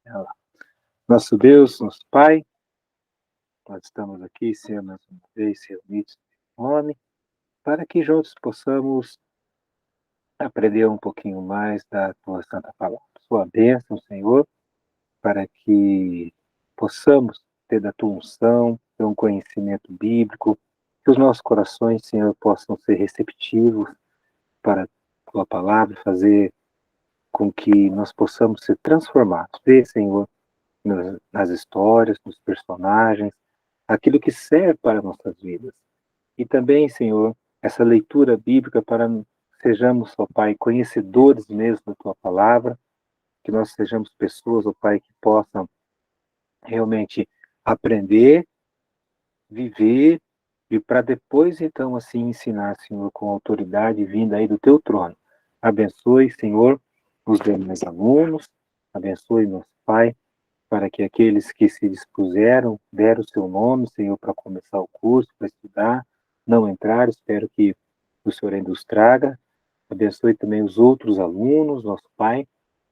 Olha lá. Nosso Deus, nosso Pai, nós estamos aqui, Senhor, mais uma vez reunidos em nome, para que juntos possamos aprender um pouquinho mais da Tua Santa Palavra. Sua bênção, Senhor, para que possamos ter da Tua unção, ter um conhecimento bíblico, que os nossos corações, Senhor, possam ser receptivos para a Tua Palavra, fazer com que nós possamos ser transformados. Vê, Senhor, nas histórias, nos personagens, aquilo que serve para nossas vidas. E também, Senhor, essa leitura bíblica para sejamos, ó Pai, conhecedores mesmo da Tua palavra, que nós sejamos pessoas, ó Pai, que possam realmente aprender, viver e para depois, então, assim, ensinar, Senhor, com autoridade vinda aí do Teu trono. Abençoe, Senhor, os demais alunos, abençoe nosso Pai, para que aqueles que se dispuseram, deram o seu nome, Senhor, para começar o curso, para estudar, não entraram, espero que o Senhor ainda os traga. Abençoe também os outros alunos, nosso Pai,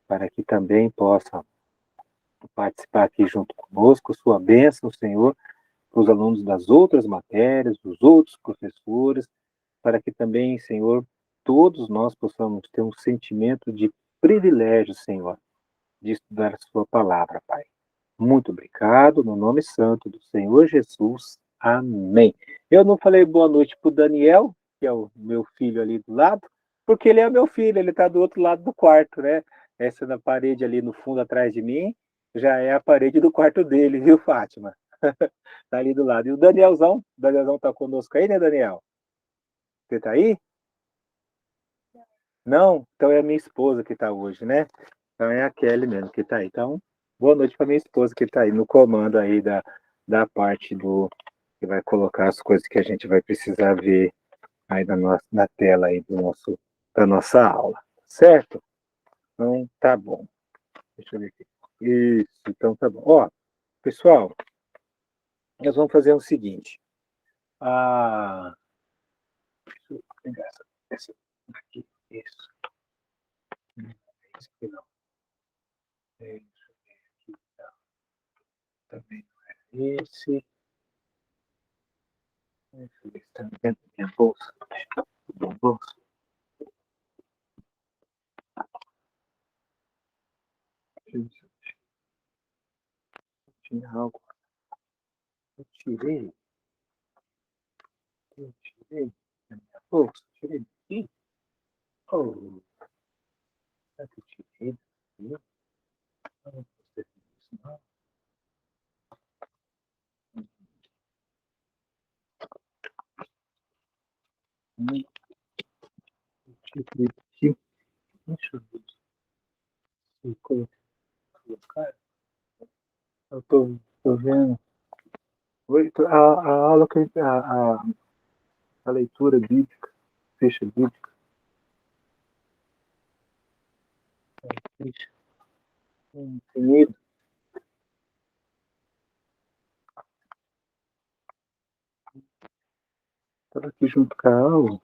para que também possam participar aqui junto conosco. Sua bênção, Senhor, para os alunos das outras matérias, dos outros professores, para que também, Senhor, todos nós possamos ter um sentimento de privilégio, Senhor, de estudar a Sua palavra, Pai. Muito obrigado, no nome santo do Senhor Jesus. Amém. Eu não falei boa noite para o Daniel, que é o meu filho ali do lado, porque ele é meu filho, ele está do outro lado do quarto, né? Essa na parede ali no fundo atrás de mim, já é a parede do quarto dele, viu, Fátima? Tá ali do lado. E o Danielzão tá conosco aí, né, Daniel? Você tá aí? Não? Então é a minha esposa que tá hoje, né? Então é a Kelly mesmo que tá aí. Então, boa noite para minha esposa que tá aí no comando aí da parte do que vai colocar as coisas que a gente vai precisar ver aí na tela aí da nossa aula. Certo? Então tá bom. Deixa eu ver aqui. Isso, então tá bom. Ó, pessoal, nós vamos fazer o seguinte. Ah, deixa eu pegar essa aqui. Isso. Esse aqui não. Deixa eu ver aqui. Não. Também não é esse. Deixa eu ver se está dentro da minha bolsa. Minha bolsa. Deixa eu ver se eu tinha algo. Eu tirei. Da minha bolsa. Tirei daqui. Oh, será que eu tirei daqui? Não vou fazer isso, não. Eu tirei daqui. Deixa eu ver se eu colocar. Eu tô vendo. A aula que a leitura bíblica, ficha bíblica, ficha infinito. Estava aqui junto com a aula.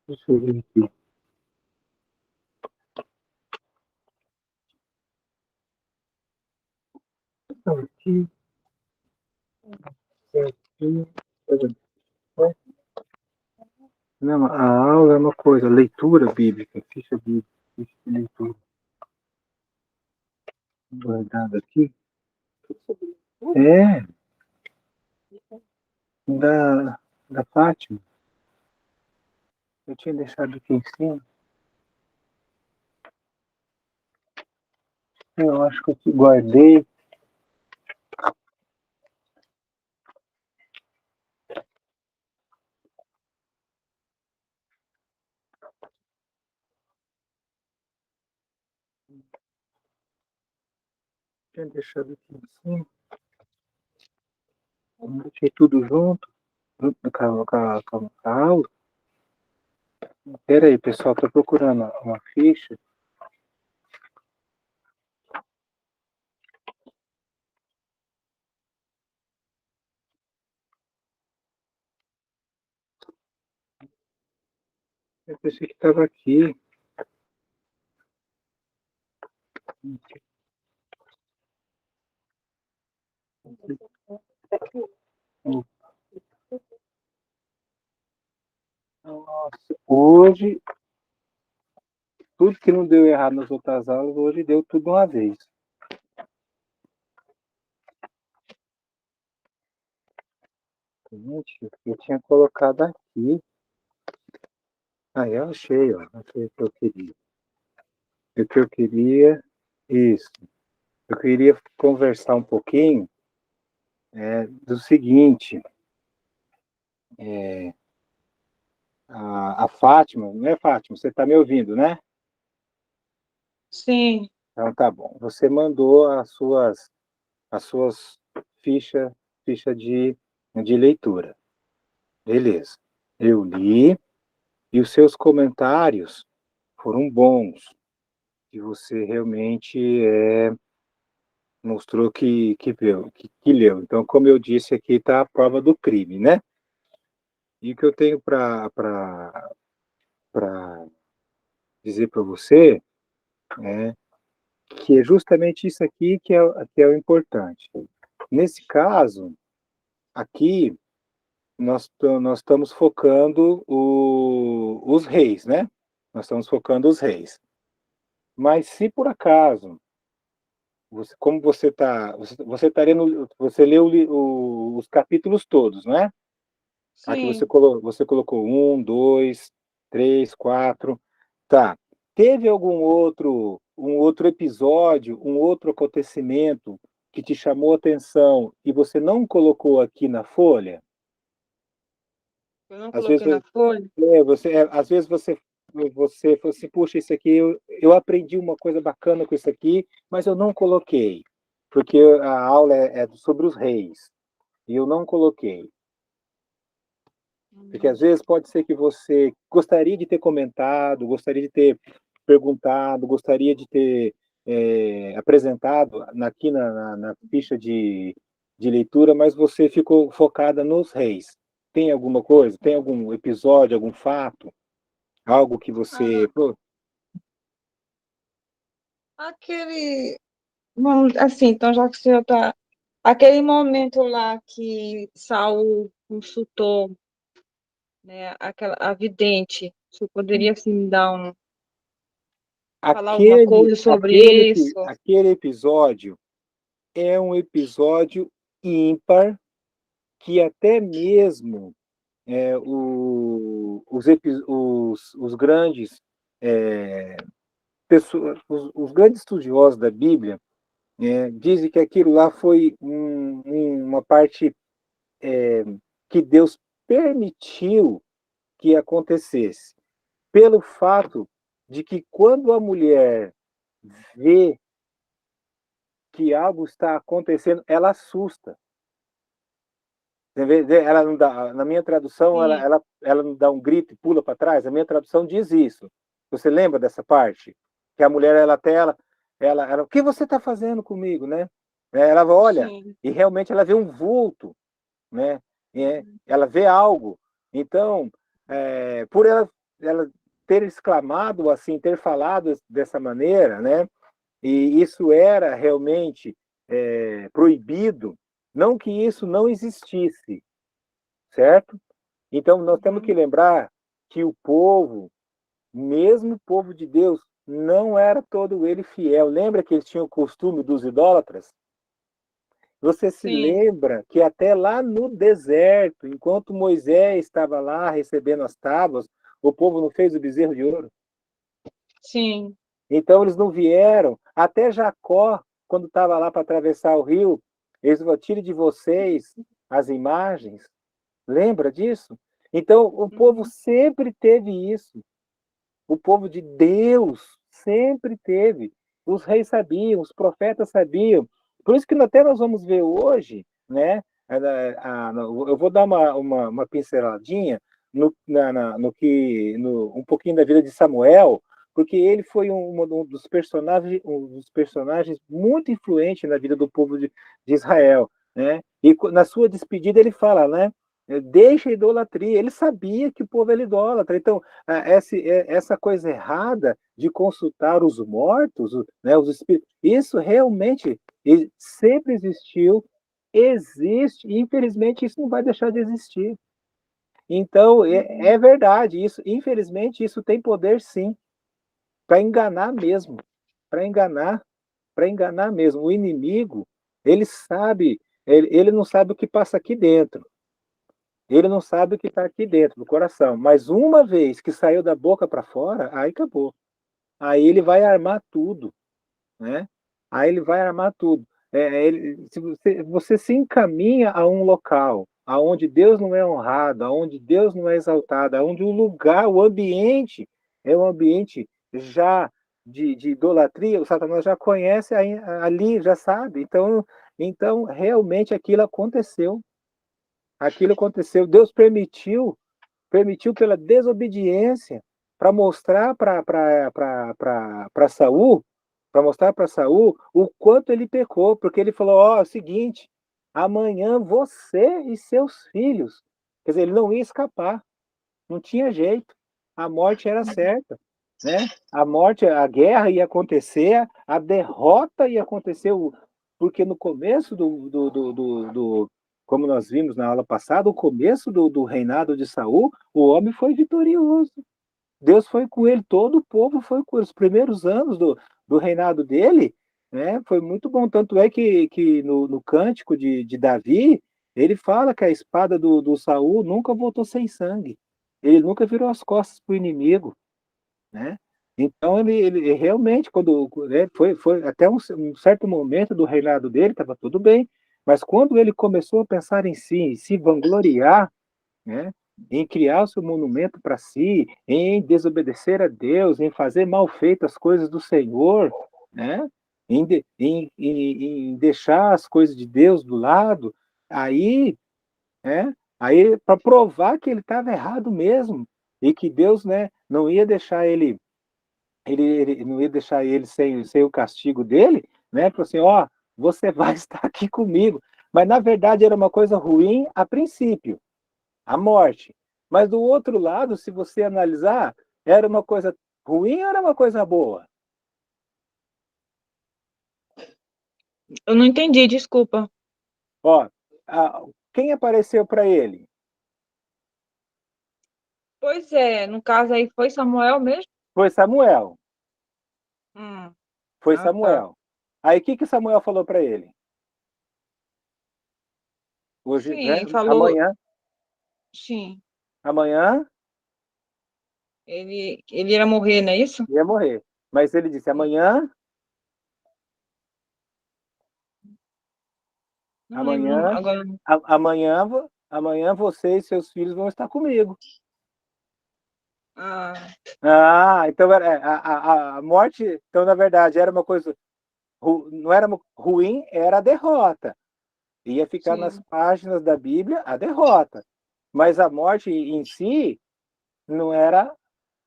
Deixa eu ver aqui. Estava aqui. Aqui. Não, a aula é uma coisa, leitura bíblica, ficha bíblica, ficha de leitura. Guardado aqui. É, da Fátima. Eu tinha deixado aqui em cima. Eu acho que eu guardei. Tinha deixado aqui em cima. Eu deixei tudo junto com a aula. Pera aí, pessoal, estou procurando uma ficha. Eu pensei que estava aqui. Tudo que não deu errado nas outras aulas, hoje deu tudo de uma vez. Gente, eu tinha colocado aqui. Ah, eu achei, ó. Achei o que eu queria. O que eu queria, isso. Eu queria conversar um pouquinho do seguinte. A Fátima, não é Fátima? Você está me ouvindo, né? Sim, Então tá bom. Você mandou as suas fichas de leitura. Beleza. Eu li e os seus comentários foram bons. E você realmente mostrou que leu. Então, como eu disse, aqui está a prova do crime, né? E o que eu tenho para dizer para você é que é justamente isso aqui que é o importante. Nesse caso, aqui, nós estamos focando os reis, né? Nós estamos focando os reis. Mas se por acaso, como você lendo, você leu os capítulos todos, não é? Aqui sim. você colocou um, dois, três, quatro. Tá. Teve um outro episódio, um outro acontecimento que te chamou a atenção e você não colocou aqui na folha? Eu não Às vezes, coloquei na folha. às vezes você falou assim, puxa, isso aqui, eu aprendi uma coisa bacana com isso aqui, mas eu não coloquei, porque a aula é sobre os reis, e eu não coloquei. Porque às vezes pode ser que você gostaria de ter comentado, gostaria de ter perguntado, gostaria de ter apresentado aqui na ficha de leitura, mas você ficou focada nos reis. Tem alguma coisa? Tem algum episódio, algum fato? Algo que você. Ah, aquele. Vamos, assim, então, já que o senhor está. Aquele momento lá que Saul consultou, né, a vidente, o senhor poderia, assim, me dar falar alguma coisa sobre isso? Aquele episódio é um episódio ímpar que até mesmo os grandes pessoas, os grandes estudiosos da Bíblia dizem que aquilo lá foi uma parte que Deus permitiu que acontecesse, pelo fato de que quando a mulher vê que algo está acontecendo, ela assusta. Ela não dá, na minha tradução, Sim, ela não dá um grito e pula para trás. A minha tradução diz isso. Você lembra dessa parte? Que a mulher, o que você está fazendo comigo, né? Ela olha sim. e realmente ela vê um vulto, né? Ela vê algo. Então, por ela ter exclamado assim, ter falado dessa maneira, né? E isso era realmente proibido. Não que isso não existisse, certo? Então, nós temos que Uhum. lembrar que o povo, mesmo o povo de Deus, não era todo ele fiel. Lembra que eles tinham o costume dos idólatras? Você se Sim, lembra que até lá no deserto, enquanto Moisés estava lá recebendo as tábuas, o povo não fez o bezerro de ouro? sim. Então eles não vieram. Até Jacó, quando estava lá para atravessar o rio, eles falaram, tire de vocês as imagens. Lembra disso? Então o povo Uhum. sempre teve isso. O povo de Deus sempre teve. Os reis sabiam, os profetas sabiam. Por isso que até nós vamos ver hoje, né? Eu vou dar uma pinceladinha um pouquinho da vida de Samuel, porque ele foi um dos personagens muito influentes na vida do povo de Israel, né? E na sua despedida ele fala, né? Deixa a idolatria. Ele sabia que o povo era idólatra. Então, essa coisa errada de consultar os mortos, né, os espíritos, isso realmente sempre existiu, existe, e infelizmente isso não vai deixar de existir. Então, é Uhum. verdade, isso, infelizmente, isso tem poder sim. para enganar mesmo, para enganar, para enganar mesmo. O inimigo, ele sabe, ele não sabe o que passa aqui dentro. Ele não sabe o que está aqui dentro do coração. Mas uma vez que saiu da boca para fora, aí acabou. Aí ele vai armar tudo, né? Aí ele vai armar tudo. Se você se encaminha a um local aonde Deus não é honrado, aonde Deus não é exaltado, aonde o lugar, o ambiente é um ambiente já de idolatria, o Satanás já conhece ali, já sabe. Então realmente aquilo aconteceu. Aquilo aconteceu. Deus permitiu pela desobediência para mostrar para Saul, para mostrar para Saul o quanto ele pecou, porque ele falou: ó, é o seguinte, amanhã você e seus filhos, quer dizer, ele não ia escapar, não tinha jeito, a morte era certa, né? A morte, a guerra ia acontecer, a derrota ia acontecer, porque no começo como nós vimos na aula passada, o começo do reinado de Saul, o homem foi vitorioso. Deus foi com ele, todo o povo foi com ele. Os primeiros anos do reinado dele, né, foi muito bom. Tanto é que no cântico de Davi, ele fala que a espada do Saul nunca voltou sem sangue. Ele nunca virou as costas para o inimigo, né? Então ele realmente, quando né, foi até um certo momento do reinado dele, estava tudo bem, mas quando ele começou a pensar em si, em se vangloriar, né, em criar o seu monumento para si, em desobedecer a Deus, em fazer mal feitas as coisas do Senhor, né, em deixar as coisas de Deus do lado, aí, né, aí para provar que ele estava errado mesmo e que Deus, né, não ia deixar ele não ia deixar ele sem o castigo dele, né? Falou assim, ó, você vai estar aqui comigo. Mas na verdade era uma coisa ruim a princípio, a morte. Mas do outro lado, se você analisar, era uma coisa ruim ou era uma coisa boa? Eu não entendi, desculpa. Ó, quem apareceu para ele? Pois é, no caso aí foi Samuel mesmo? Foi Samuel. Hum. Foi Ah, tá. Samuel. Aí o que Samuel falou para ele? Hoje, né? Sim, falou, Amanhã, sim. amanhã Ele ia morrer, não é isso? ia morrer. Mas ele disse, amanhã, Não lembro amanhã, agora. amanhã, amanhã você e seus filhos vão estar comigo. Ah, Ah, então a morte, então na verdade era uma coisa, não era ruim, era a derrota. Ia ficar nas sim. páginas da Bíblia a derrota. Mas a morte em si não era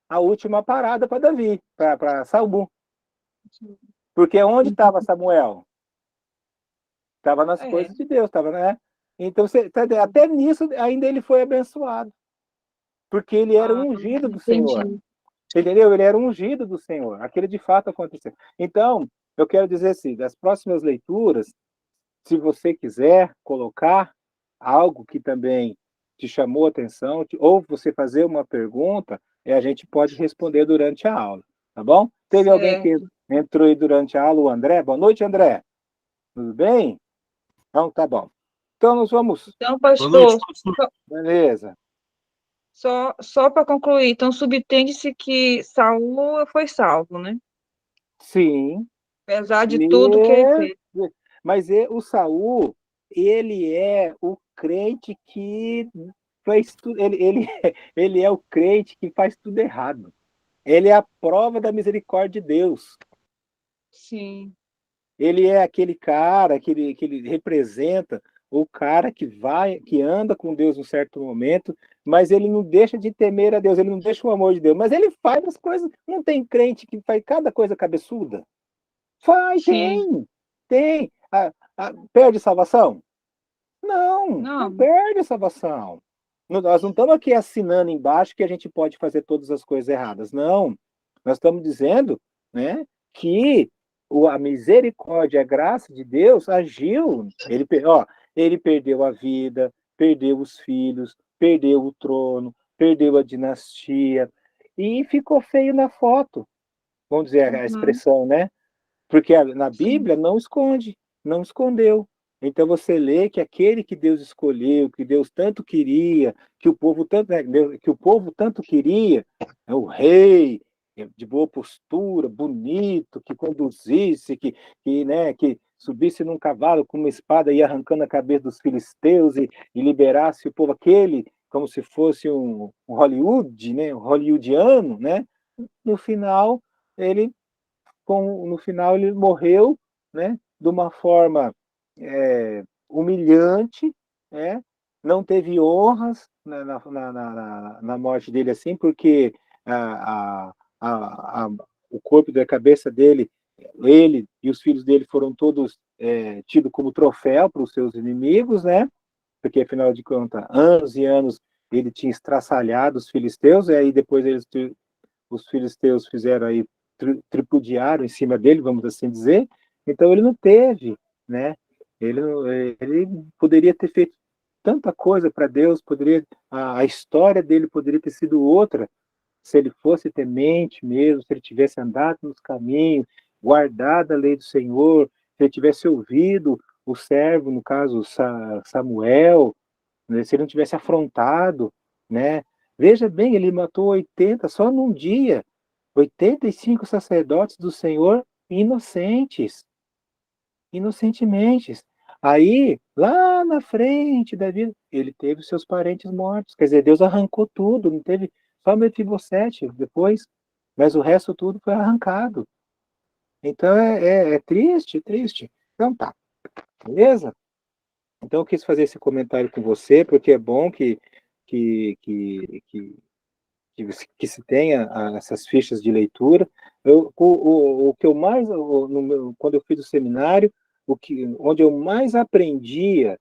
a última parada para Davi, para Saul. Porque onde estava Samuel? Estava nas É, coisas de Deus, estava, né? Então, até nisso ainda ele foi abençoado. Porque ele era ah, ungido do Senhor. entendi. Entendeu? Ele era ungido do Senhor. Aquilo de fato aconteceu. Então, eu quero dizer assim, das próximas leituras, se você quiser colocar algo que também te chamou a atenção, ou você fazer uma pergunta, a gente pode responder durante a aula, tá bom? Teve alguém que Certo. entrou aí durante a aula, o André? Boa noite, André. Tudo bem? Então, tá bom. Então, nós vamos. Então, Boa noite, pastor, professor. Beleza. só para concluir, então subtende-se que Saul foi salvo, né? Sim. Apesar de tudo que ele E- fez. Mas o Saul, ele é o crente que faz tudo, ele é o crente que faz tudo errado. Ele é a prova da misericórdia de Deus. Sim, Ele é aquele cara que ele representa o cara que vai, que anda com Deus em um certo momento, mas ele não deixa de temer a Deus, ele não deixa o amor de Deus, mas ele faz as coisas. Não tem crente que faz cada coisa cabeçuda? Faz, sim. tem. Perde salvação? Não, não Não, perde a salvação. Nós não estamos aqui assinando embaixo que a gente pode fazer todas as coisas erradas. Não. Nós estamos dizendo, né, que a misericórdia, a graça de Deus agiu. Ele perdeu a vida, perdeu os filhos, perdeu o trono, perdeu a dinastia e ficou feio na foto. vamos dizer a Uhum. expressão, né? Porque na Bíblia não esconde, não escondeu. Então você lê que aquele que Deus escolheu, que Deus tanto queria, que o povo tanto, né, que o povo tanto queria, é o rei, de boa postura, bonito, que conduzisse, né, que subisse num cavalo com uma espada e arrancando a cabeça dos filisteus e liberasse o povo, aquele como se fosse um Hollywood, né, um hollywoodiano, né? No final ele no final ele morreu, né, de uma forma humilhante, né, não teve honras na morte dele assim, porque a, a, o corpo da cabeça dele, ele e os filhos dele foram todos tidos como troféu para os seus inimigos, né, porque afinal de contas, anos e anos ele tinha estraçalhado os filisteus, e aí depois os filisteus fizeram aí, tripudiaram em cima dele, vamos assim dizer, então ele não teve, né? Ele, ele poderia ter feito tanta coisa para Deus, poderia a história dele poderia ter sido outra se ele fosse temente mesmo, se ele tivesse andado nos caminhos, guardado a lei do Senhor, se ele tivesse ouvido o servo, no caso Samuel, né, se ele não tivesse afrontado, né? Veja bem, ele matou 80 só num dia, 85 sacerdotes do Senhor inocentes, inocentemente. Aí, lá na frente da vida, ele teve seus parentes mortos. Quer dizer, Deus arrancou tudo, não teve só Mefibosete depois, mas o resto tudo foi arrancado. Então é triste, triste. Então tá, beleza? Então eu quis fazer esse comentário com você, porque é bom que, que, que, que se tenha essas fichas de leitura. O que eu mais, quando eu fiz o seminário, onde eu mais aprendia,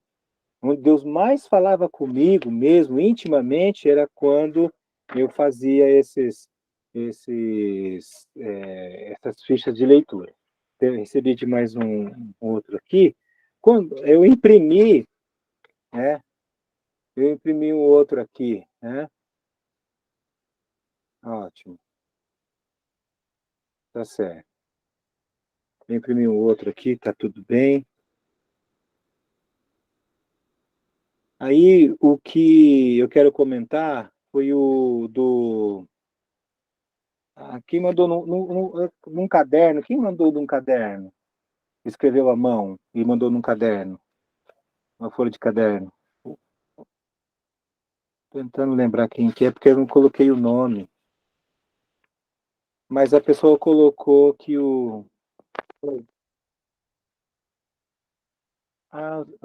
onde Deus mais falava comigo mesmo, intimamente, era quando eu fazia essas fichas de leitura. Eu recebi de mais um outro aqui. Quando né, eu imprimi um outro aqui, né? Ótimo, tá certo. Eu imprimi um outro aqui, tá tudo bem. Aí, o que eu quero comentar foi o do... quem mandou num caderno? Quem mandou num caderno? Escreveu à mão e mandou num caderno, uma folha de caderno. Tentando lembrar quem que é, porque eu não coloquei o nome. Mas a pessoa colocou que o... o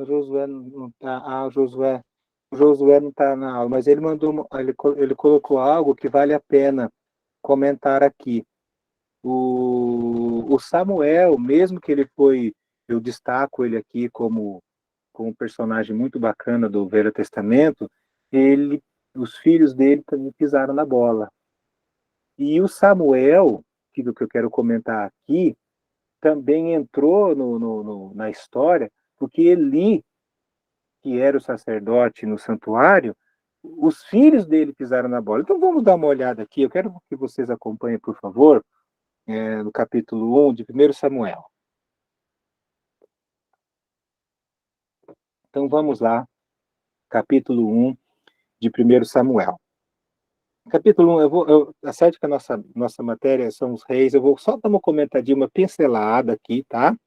Josué não tá. O Josué não está na aula, mas ele mandou, ele colocou algo que vale a pena comentar aqui. O Samuel, mesmo que ele foi, eu destaco ele aqui como um personagem muito bacana do Velho Testamento, os filhos dele também pisaram na bola. E o Samuel, do que eu quero comentar aqui, também entrou na história, porque Eli, que era o sacerdote no santuário, os filhos dele pisaram na bola. Então vamos dar uma olhada aqui. Eu quero que vocês acompanhem, por favor, no capítulo 1 de 1 Samuel. Então vamos lá, capítulo 1 de 1 Samuel. Capítulo 1, certo que a nossa matéria são os reis, eu vou só dar uma comentadinha, uma pincelada aqui, tá?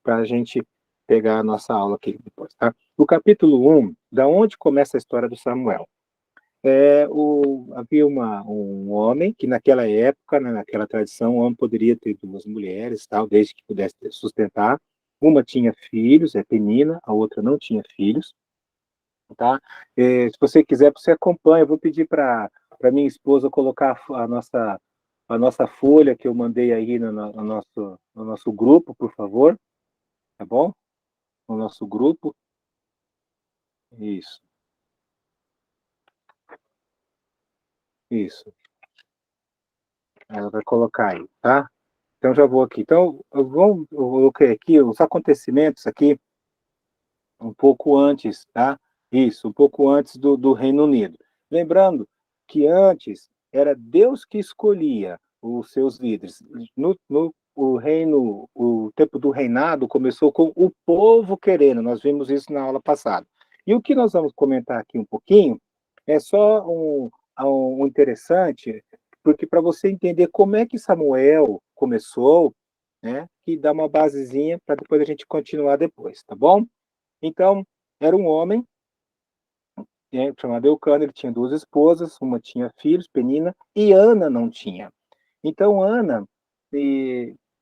Para a gente pegar a nossa aula aqui depois, tá? O capítulo 1, da onde começa a história do Samuel? Havia um homem que naquela época, né, naquela tradição, o homem poderia ter duas mulheres, tal, desde que pudesse sustentar. Uma tinha filhos, Penina, a outra não tinha filhos, tá? Se você quiser, você acompanha. Eu vou pedir para minha esposa colocar a nossa folha que eu mandei aí no nosso grupo, por favor, tá bom? No nosso grupo, isso, isso. Ela vai colocar aí, tá? Então já vou aqui. Então, eu coloquei aqui os acontecimentos aqui um pouco antes, tá? Isso, um pouco antes do Reino Unido. Lembrando que antes era Deus que escolhia os seus líderes. O tempo do reinado começou com o povo querendo, nós vimos isso na aula passada. E o que nós vamos comentar aqui um pouquinho é só um interessante, porque para você entender como é que Samuel começou, né, que dá uma basezinha para depois a gente continuar depois, tá bom? Então, era um homem, chamado Eucana, ele tinha duas esposas, uma tinha filhos, Penina, e Ana não tinha. Então, Ana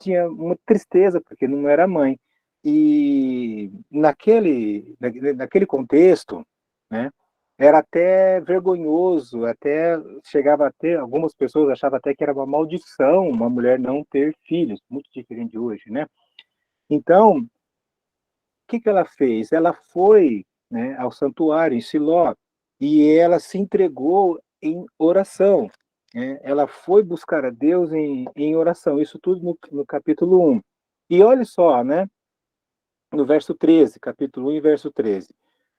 tinha uma tristeza, porque não era mãe. E naquele contexto, né, era até vergonhoso, até chegava a ter, algumas pessoas achavam até que era uma maldição uma mulher não ter filhos, muito diferente de hoje, né? Então, o que ela fez? Ela foi, né, ao santuário em Siló e ela se entregou em oração. Né? Ela foi buscar a Deus em oração. Isso tudo no capítulo 1. E olha só, né, no verso 13, capítulo 1 e verso 13.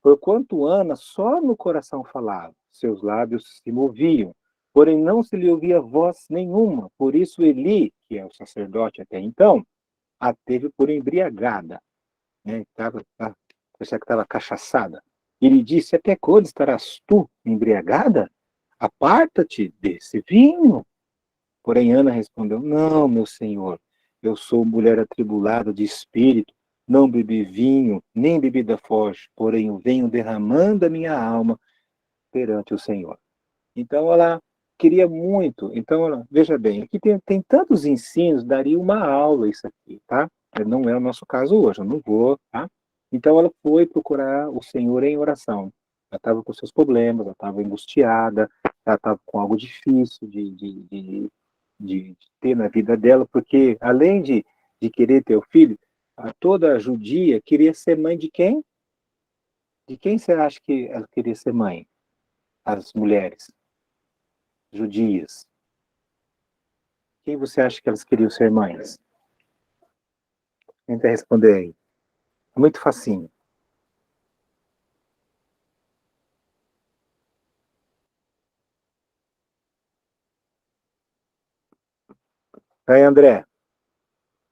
Porquanto Ana só no coração falava, seus lábios se moviam, porém não se lhe ouvia voz nenhuma. Por isso Eli, que é o sacerdote até então, a teve por embriagada, né? Parecia que estava cachaçada. Ele disse: Até quando estarás tu embriagada? Aparta-te desse vinho. Porém, Ana respondeu: Não, meu senhor, eu sou mulher atribulada de espírito, não bebi vinho, nem bebida forte, porém eu venho derramando a minha alma perante o Senhor. Então ela queria muito. Então, veja bem, aqui tem tantos ensinos, daria uma aula isso aqui, tá? Não é o nosso caso hoje, eu não vou, tá? Então ela foi procurar o Senhor em oração. Ela estava com seus problemas, ela estava angustiada, ela estava com algo difícil de ter na vida dela, porque além de querer ter o filho, toda judia queria ser mãe de quem? De quem você acha que ela queria ser mãe? As mulheres judias. Quem você acha que elas queriam ser mães? Tenta responder aí. É muito facinho. Aí, André,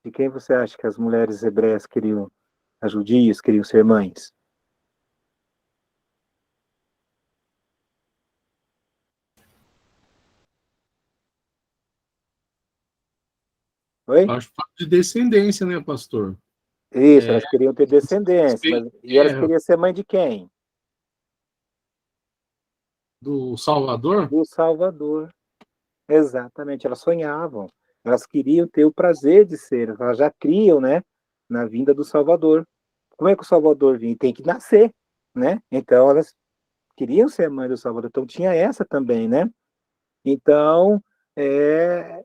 de quem você acha que as mulheres hebreias queriam, as judias queriam ser mães? Oi? Acho que fala de descendência, né, pastor? Isso, É, elas queriam ter descendência, mas e elas é, queriam ser mãe de quem? do Salvador? Do Salvador. Exatamente, elas sonhavam. Elas queriam ter o prazer de ser, elas já criam, né, na vinda do Salvador. Como é que o Salvador vinha? Tem que nascer, né? Então elas queriam ser mãe do Salvador. Então tinha essa também, né? Então,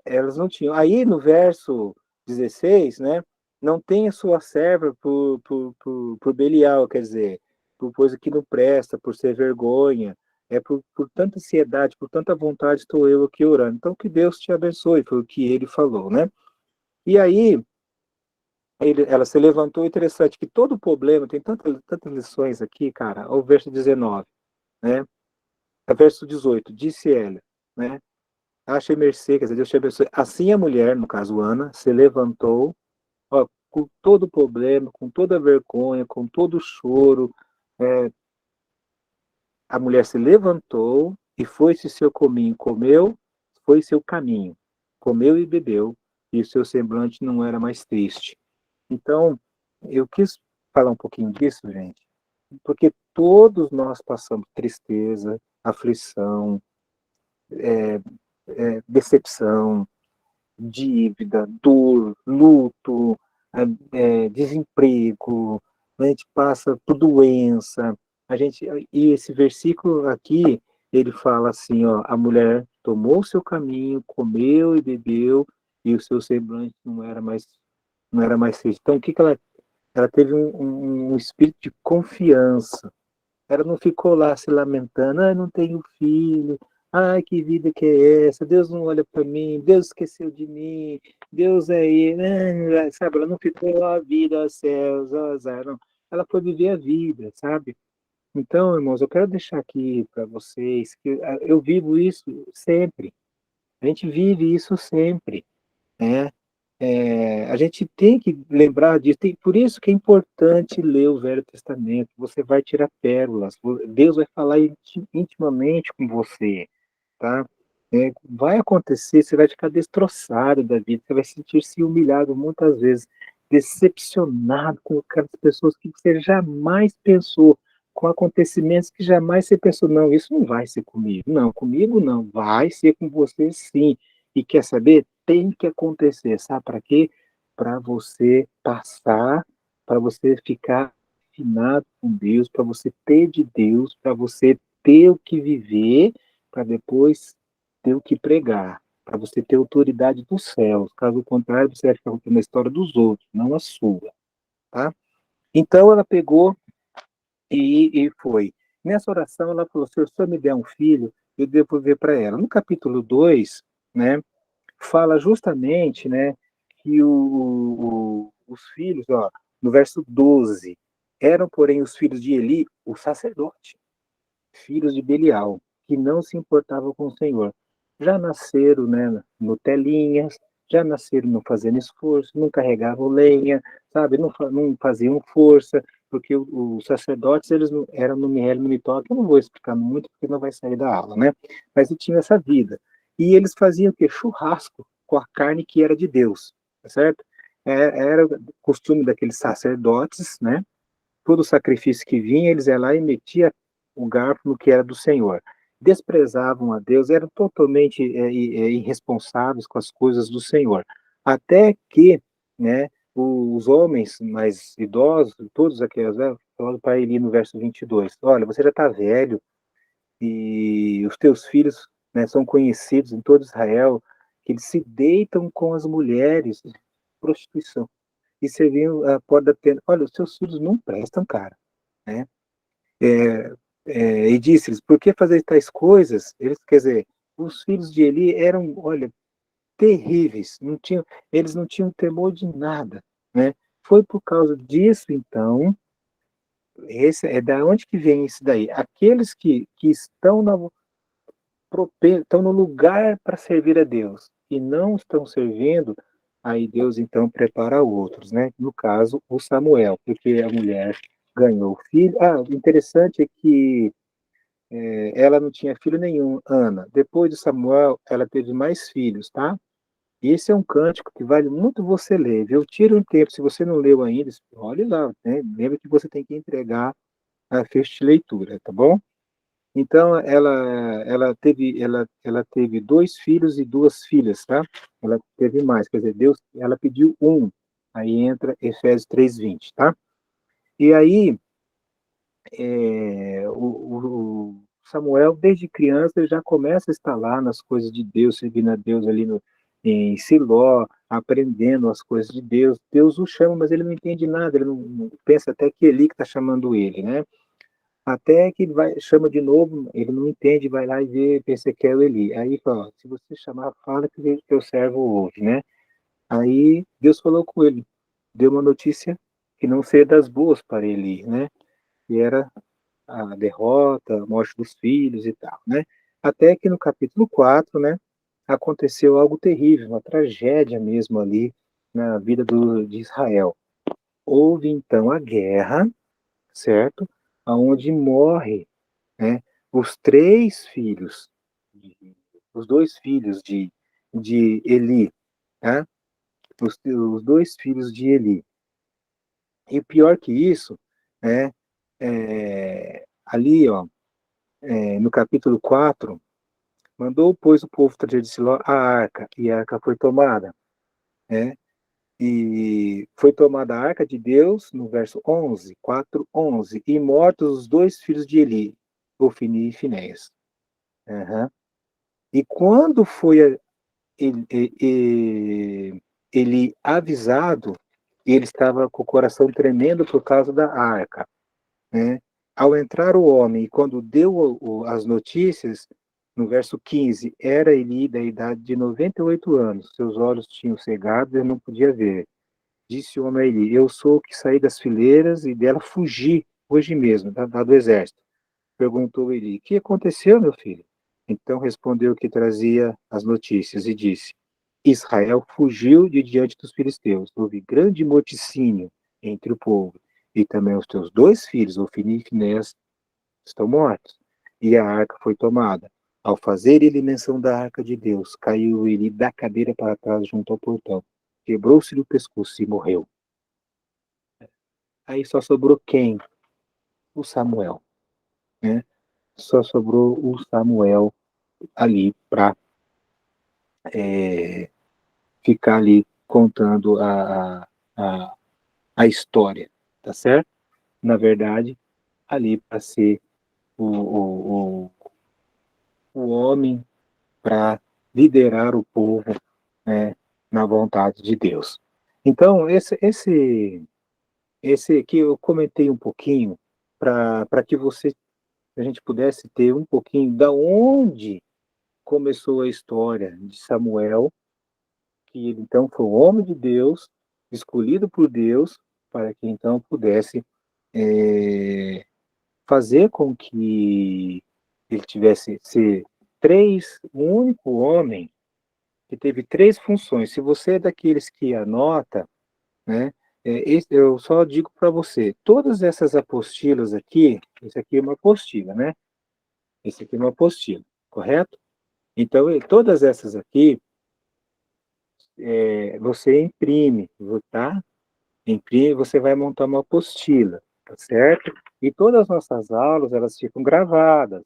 elas não tinham. Aí no verso 16, né? Não tem a sua serva por Belial, quer dizer, por coisa que não presta, por ser vergonha, por tanta ansiedade, por tanta vontade, estou eu aqui orando. Então, que Deus te abençoe, foi o que ele falou, né? E aí, ela se levantou, interessante, que todo problema, tem tantas lições aqui, cara, o verso 19, né? O verso 18, disse ela, né? Achei mercê, quer dizer, Deus te abençoe. Assim a mulher, no caso Ana, se levantou, ó, com todo o problema, com toda a vergonha, com todo o choro. É, a mulher se levantou e foi-se seu caminho, comeu, foi seu caminho, comeu e bebeu, e o seu semblante não era mais triste. Então, eu quis falar um pouquinho disso, gente, porque todos nós passamos tristeza, aflição, decepção, dívida, dor, luto, desemprego, a gente passa por doença, e esse versículo aqui, ele fala assim, ó, a mulher tomou o seu caminho, comeu e bebeu, e o seu semblante não era mais triste. Então, o que ela teve um espírito de confiança, ela não ficou lá se lamentando, não tenho filho, que vida que é essa? Deus não olha para mim, Deus esqueceu de mim, Deus é ele, né? Sabe? Ela não ficou a vida, aos céus, azar, não. Ela foi viver a vida, sabe? Então, irmãos, eu quero deixar aqui para vocês que eu vivo isso sempre. A gente vive isso sempre, né? A gente tem que lembrar disso, por isso que é importante ler o Velho Testamento, você vai tirar pérolas, Deus vai falar intimamente com você, tá? Vai acontecer, você vai ficar destroçado da vida, você vai sentir-se humilhado muitas vezes, decepcionado com aquelas pessoas que você jamais pensou, com acontecimentos que jamais você pensou, não, isso não vai ser comigo não, vai ser com você sim. E quer saber? Tem que acontecer, sabe para quê? Para você passar, para você ficar afinado com Deus, para você ter de Deus, para você ter o que viver, para depois ter o que pregar, para você ter autoridade dos céus. Caso contrário, você vai ficar contando a história dos outros, não a sua, tá? Então ela pegou e foi. Nessa oração ela falou: se o Senhor me der um filho, eu devo ver para ela. No capítulo 2, né, fala justamente, né, que os filhos, ó, no verso 12, eram, porém, os filhos de Eli, o sacerdote, filhos de Belial, que não se importavam com o Senhor. Já nasceram, né, Nutelinhas, já nasceram não fazendo esforço, não carregavam lenha, sabe, não faziam força, porque os sacerdotes, eles eram no Miel Minitó, que eu não vou explicar muito, porque não vai sair da aula, né, mas eles tinham essa vida. E eles faziam o quê? Churrasco com a carne que era de Deus, tá certo? Era costume daqueles sacerdotes, né, todo sacrifício que vinha, eles iam lá e metiam o garfo no que era do Senhor. Desprezavam a Deus, eram totalmente irresponsáveis com as coisas do Senhor. Até que, né, os homens mais idosos, todos aqueles, né, falando para ele no verso 22, olha, você já está velho e os teus filhos, né, são conhecidos em todo Israel, que eles se deitam com as mulheres, prostituição, e serviam a porta da tenda. Olha, os seus filhos não prestam, cara, né? É, e disse-lhes, por que fazer tais coisas? Eles, quer dizer, os filhos de Eli eram, olha, terríveis, eles não tinham temor de nada, né? Foi por causa disso, então, é da onde que vem isso daí? Aqueles que estão no lugar para servir a Deus e não estão servindo, aí Deus então prepara outros, né? No caso, o Samuel, porque a mulher ganhou o filho. Ah, o interessante é que ela não tinha filho nenhum, Ana. Depois de Samuel, ela teve mais filhos, tá? E esse é um cântico que vale muito você ler, viu? Tira um tempo, se você não leu ainda, olhe lá, né? Lembra que você tem que entregar a ficha de leitura, tá bom? Então, ela teve dois filhos e duas filhas, tá? Ela teve mais, quer dizer, Deus, ela pediu um. Aí entra Efésios 3:20, tá? E aí, o Samuel, desde criança, ele já começa a estar lá nas coisas de Deus, servindo a Deus ali em Siló, aprendendo as coisas de Deus. Deus o chama, mas ele não entende nada, ele não pensa até que Eli que está chamando ele, né? Até que ele chama de novo, ele não entende, vai lá e vê, pensa que é o Eli. Aí fala, ó, se você chamar, fala que teu servo ouve, né? Aí Deus falou com ele, deu uma notícia que não seria das boas para Eli, né? E era a derrota, a morte dos filhos e tal, né? Até que no capítulo 4, né, aconteceu algo terrível, uma tragédia mesmo ali na vida de Israel. Houve então a guerra, certo? Aonde morre, né, os três filhos, os dois filhos de Eli, tá? Os dois filhos de Eli. E pior que isso, né, ali, ó, no capítulo 4, mandou, pois, o povo trazer de Siló a arca, e a arca foi tomada, né? E foi tomada a arca de Deus, no verso 11, 4:11, e mortos os dois filhos de Eli, Ofni e Finéias. Uhum. E quando foi ele avisado, ele estava com o coração tremendo por causa da arca, né? Ao entrar o homem, e quando deu as notícias, no verso 15, era Eli da idade de 98 anos, seus olhos tinham cegado e não podia ver. Disse o homem a Eli, eu sou o que saí das fileiras e dela fugi, hoje mesmo, do exército. Perguntou Eli, o que aconteceu, meu filho? Então respondeu o que trazia as notícias e disse: Israel fugiu de diante dos filisteus. Houve grande morticínio entre o povo. E também os teus 2 filhos, Ofni e Finés, estão mortos. E a arca foi tomada. Ao fazer ele menção da arca de Deus, caiu ele da cadeira para trás junto ao portão. Quebrou-se-lhe o pescoço e morreu. Aí só sobrou quem? O Samuel, né? Só sobrou o Samuel ali para ficar ali contando a, a história, tá certo? Na verdade, ali para ser o homem para liderar o povo, né, na vontade de Deus. Então, esse aqui eu comentei um pouquinho para que a gente pudesse ter um pouquinho da onde começou a história de Samuel, que ele então foi um homem de Deus, escolhido por Deus, para que então pudesse é, fazer com que ele tivesse ser o único homem que teve 3 funções. Se você é daqueles que anota, né, eu só digo para você, todas essas apostilas aqui, esse aqui é uma apostila, né? Esse aqui é uma apostila, correto? Então, todas essas aqui, você imprime, tá? Imprime, você vai montar uma apostila, tá certo? E todas as nossas aulas, elas ficam gravadas,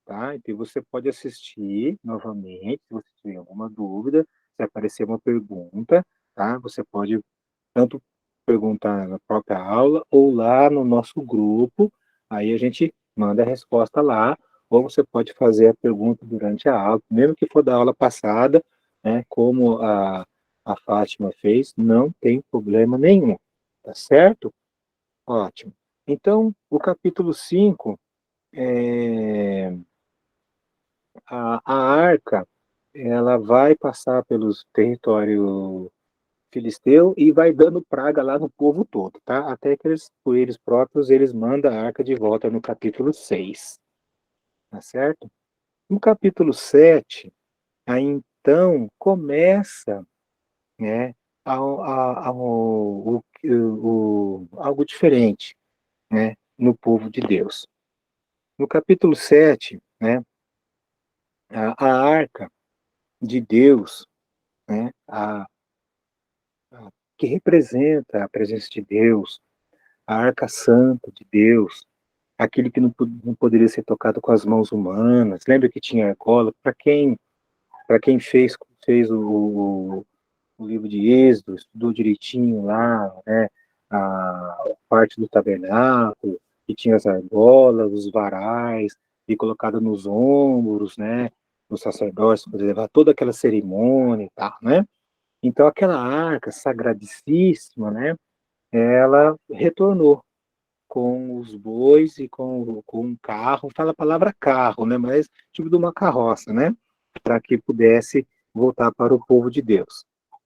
tá? Então, você pode assistir novamente, se você tiver alguma dúvida, se aparecer uma pergunta, tá? Você pode tanto perguntar na própria aula ou lá no nosso grupo, aí a gente manda a resposta lá, ou você pode fazer a pergunta durante a aula, mesmo que for da aula passada, né, como a Fátima fez, não tem problema nenhum, tá certo? Ótimo. Então, o capítulo 5, a arca, ela vai passar pelos territórios filisteu e vai dando praga lá no povo todo, tá? Até que eles próprios, eles mandam a arca de volta no capítulo 6, tá certo? No capítulo 7, aí então começa, né, algo diferente, né, no povo de Deus. No capítulo 7, né, a arca de Deus, né, que representa a presença de Deus, a arca santa de Deus, aquilo que não poderia ser tocado com as mãos humanas. Lembra que tinha argola? Para quem fez o livro de Êxodo, estudou direitinho lá, né, a parte do tabernáculo, que tinha as argolas, os varais, e colocado nos ombros, né, dos sacerdotes, para levar toda aquela cerimônia e tal, né? Então, aquela arca sagradíssima, né, ela retornou com os bois e com um carro, fala a palavra carro, né? Mas tipo de uma carroça, né? Para que pudesse voltar para o povo de Deus,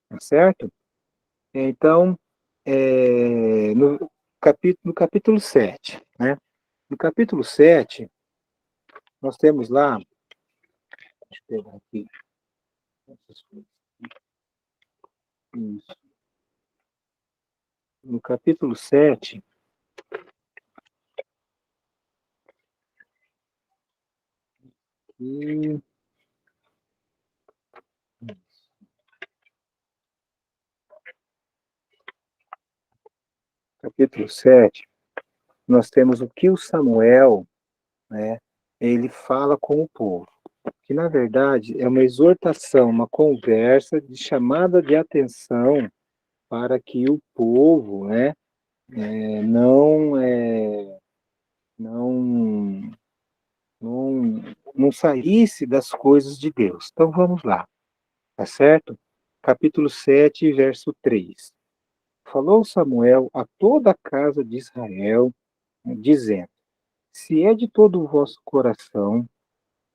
tá certo? Então, no capítulo 7, né? No capítulo 7, nós temos lá, deixa eu pegar aqui, isso. No capítulo 7, e, capítulo 7, nós temos o que o Samuel, né, ele fala com o povo, que na verdade é uma exortação, uma conversa de chamada de atenção para que o povo, né, não, não, não saísse das coisas de Deus. Então vamos lá, tá certo? Capítulo 7, verso 3. Falou Samuel a toda a casa de Israel, dizendo: Se é de todo o vosso coração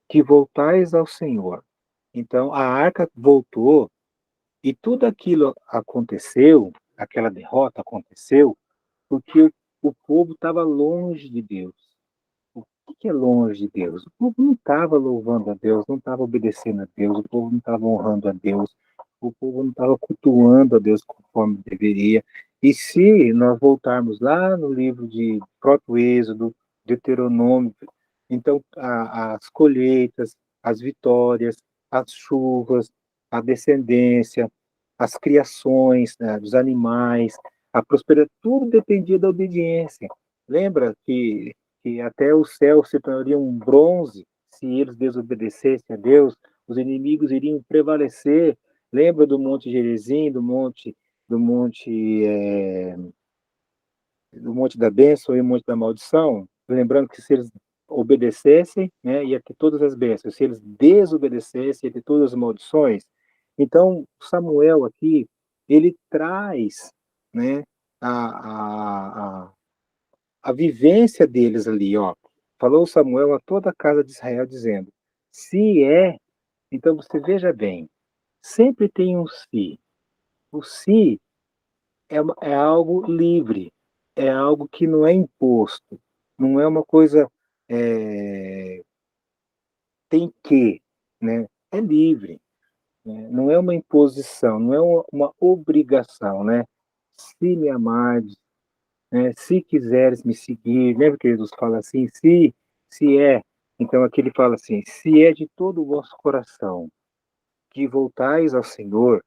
que voltais ao Senhor. Então a arca voltou e tudo aquilo aconteceu, aquela derrota aconteceu, porque o povo estava longe de Deus. que é longe de Deus? O povo não estava louvando a Deus, não estava obedecendo a Deus, o povo não estava honrando a Deus, o povo não estava cultuando a Deus conforme deveria. E se nós voltarmos lá no livro de próprio Êxodo, Deuteronômio, então as colheitas, as vitórias, as chuvas, a descendência, as criações, né, dos animais, a prosperidade, tudo dependia da obediência. Lembra que até o céu se tornaria um bronze se eles desobedecessem a Deus, os inimigos iriam prevalecer. Lembra do Monte Gerizim, do monte, do monte da bênção e o monte da maldição? Lembrando que se eles obedecessem, né, ia ter todas as bênçãos. Se eles desobedecessem, ia ter todas as maldições. Então, Samuel aqui, ele traz, né, a vivência deles ali, ó. Falou Samuel a toda a casa de Israel, dizendo: se é, então você veja bem, sempre tem um se. O se é algo livre, é algo que não é imposto, não é uma coisa, é, tem que, né? É livre, né? Não é uma imposição, não é uma obrigação, né? Se me amares, né? Se quiseres me seguir, lembra que Jesus fala assim, se é, então aqui ele fala assim, se é de todo o vosso coração que voltais ao Senhor,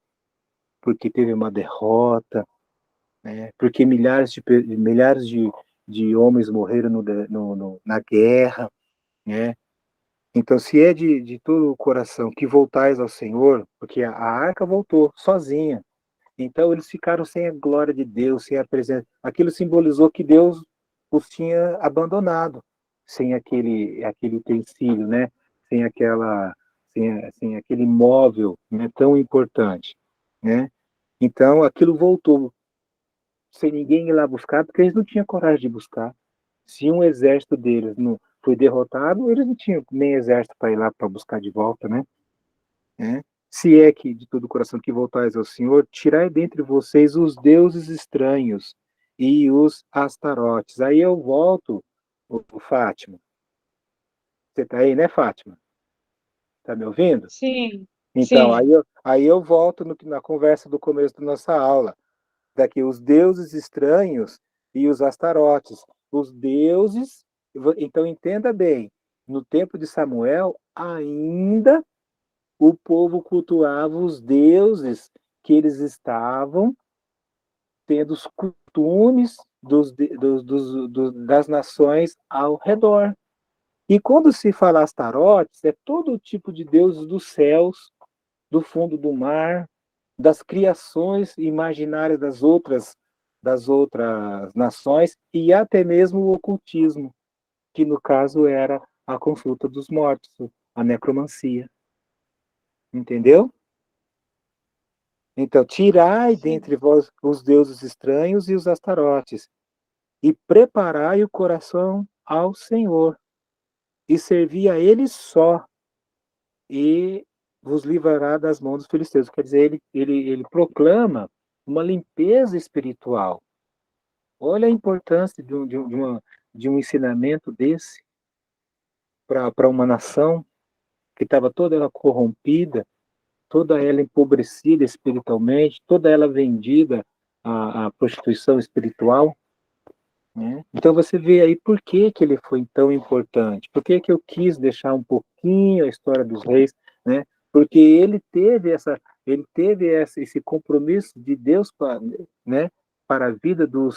porque teve uma derrota, né? Porque milhares de homens morreram na guerra, né? Então, se é de todo o coração que voltais ao Senhor, porque a arca voltou sozinha, então eles ficaram sem a glória de Deus, sem a presença. Aquilo simbolizou que Deus os tinha abandonado, sem aquele utensílio, né? Sem sem aquele móvel, né, tão importante, né? Então aquilo voltou sem ninguém ir lá buscar, porque eles não tinham coragem de buscar. Se um exército deles não foi derrotado, eles não tinham nem exército para ir lá para buscar de volta, né? É. Se é que de todo o coração que voltais ao Senhor, tirai dentre vocês os deuses estranhos e os astarotes. Aí eu volto, o Fátima. Você está aí, né, Fátima? Está me ouvindo? Sim, Então, sim, aí eu volto na conversa do começo da nossa aula. Daqui, os deuses estranhos e os astarotes. Os deuses, então entenda bem, no tempo de Samuel, ainda o povo cultuava os deuses que eles estavam tendo os costumes das nações ao redor. E quando se fala Astarotes, é todo tipo de deuses dos céus, do fundo do mar, das criações imaginárias das outras nações e até mesmo o ocultismo, que no caso era a consulta dos mortos, a necromancia. Entendeu? Então, tirai sim. dentre vós os deuses estranhos e os astarotes, e preparai o coração ao Senhor, e servi a Ele só, e vos livrará das mãos dos filisteus. Quer dizer, ele proclama uma limpeza espiritual. Olha a importância de um ensinamento desse para uma nação que estava toda ela corrompida, toda ela empobrecida espiritualmente, toda ela vendida à prostituição espiritual. Né? Então você vê aí por que, que ele foi tão importante, por que, que eu quis deixar um pouquinho a história dos reis, né? Porque esse compromisso de Deus para, né, para a vida do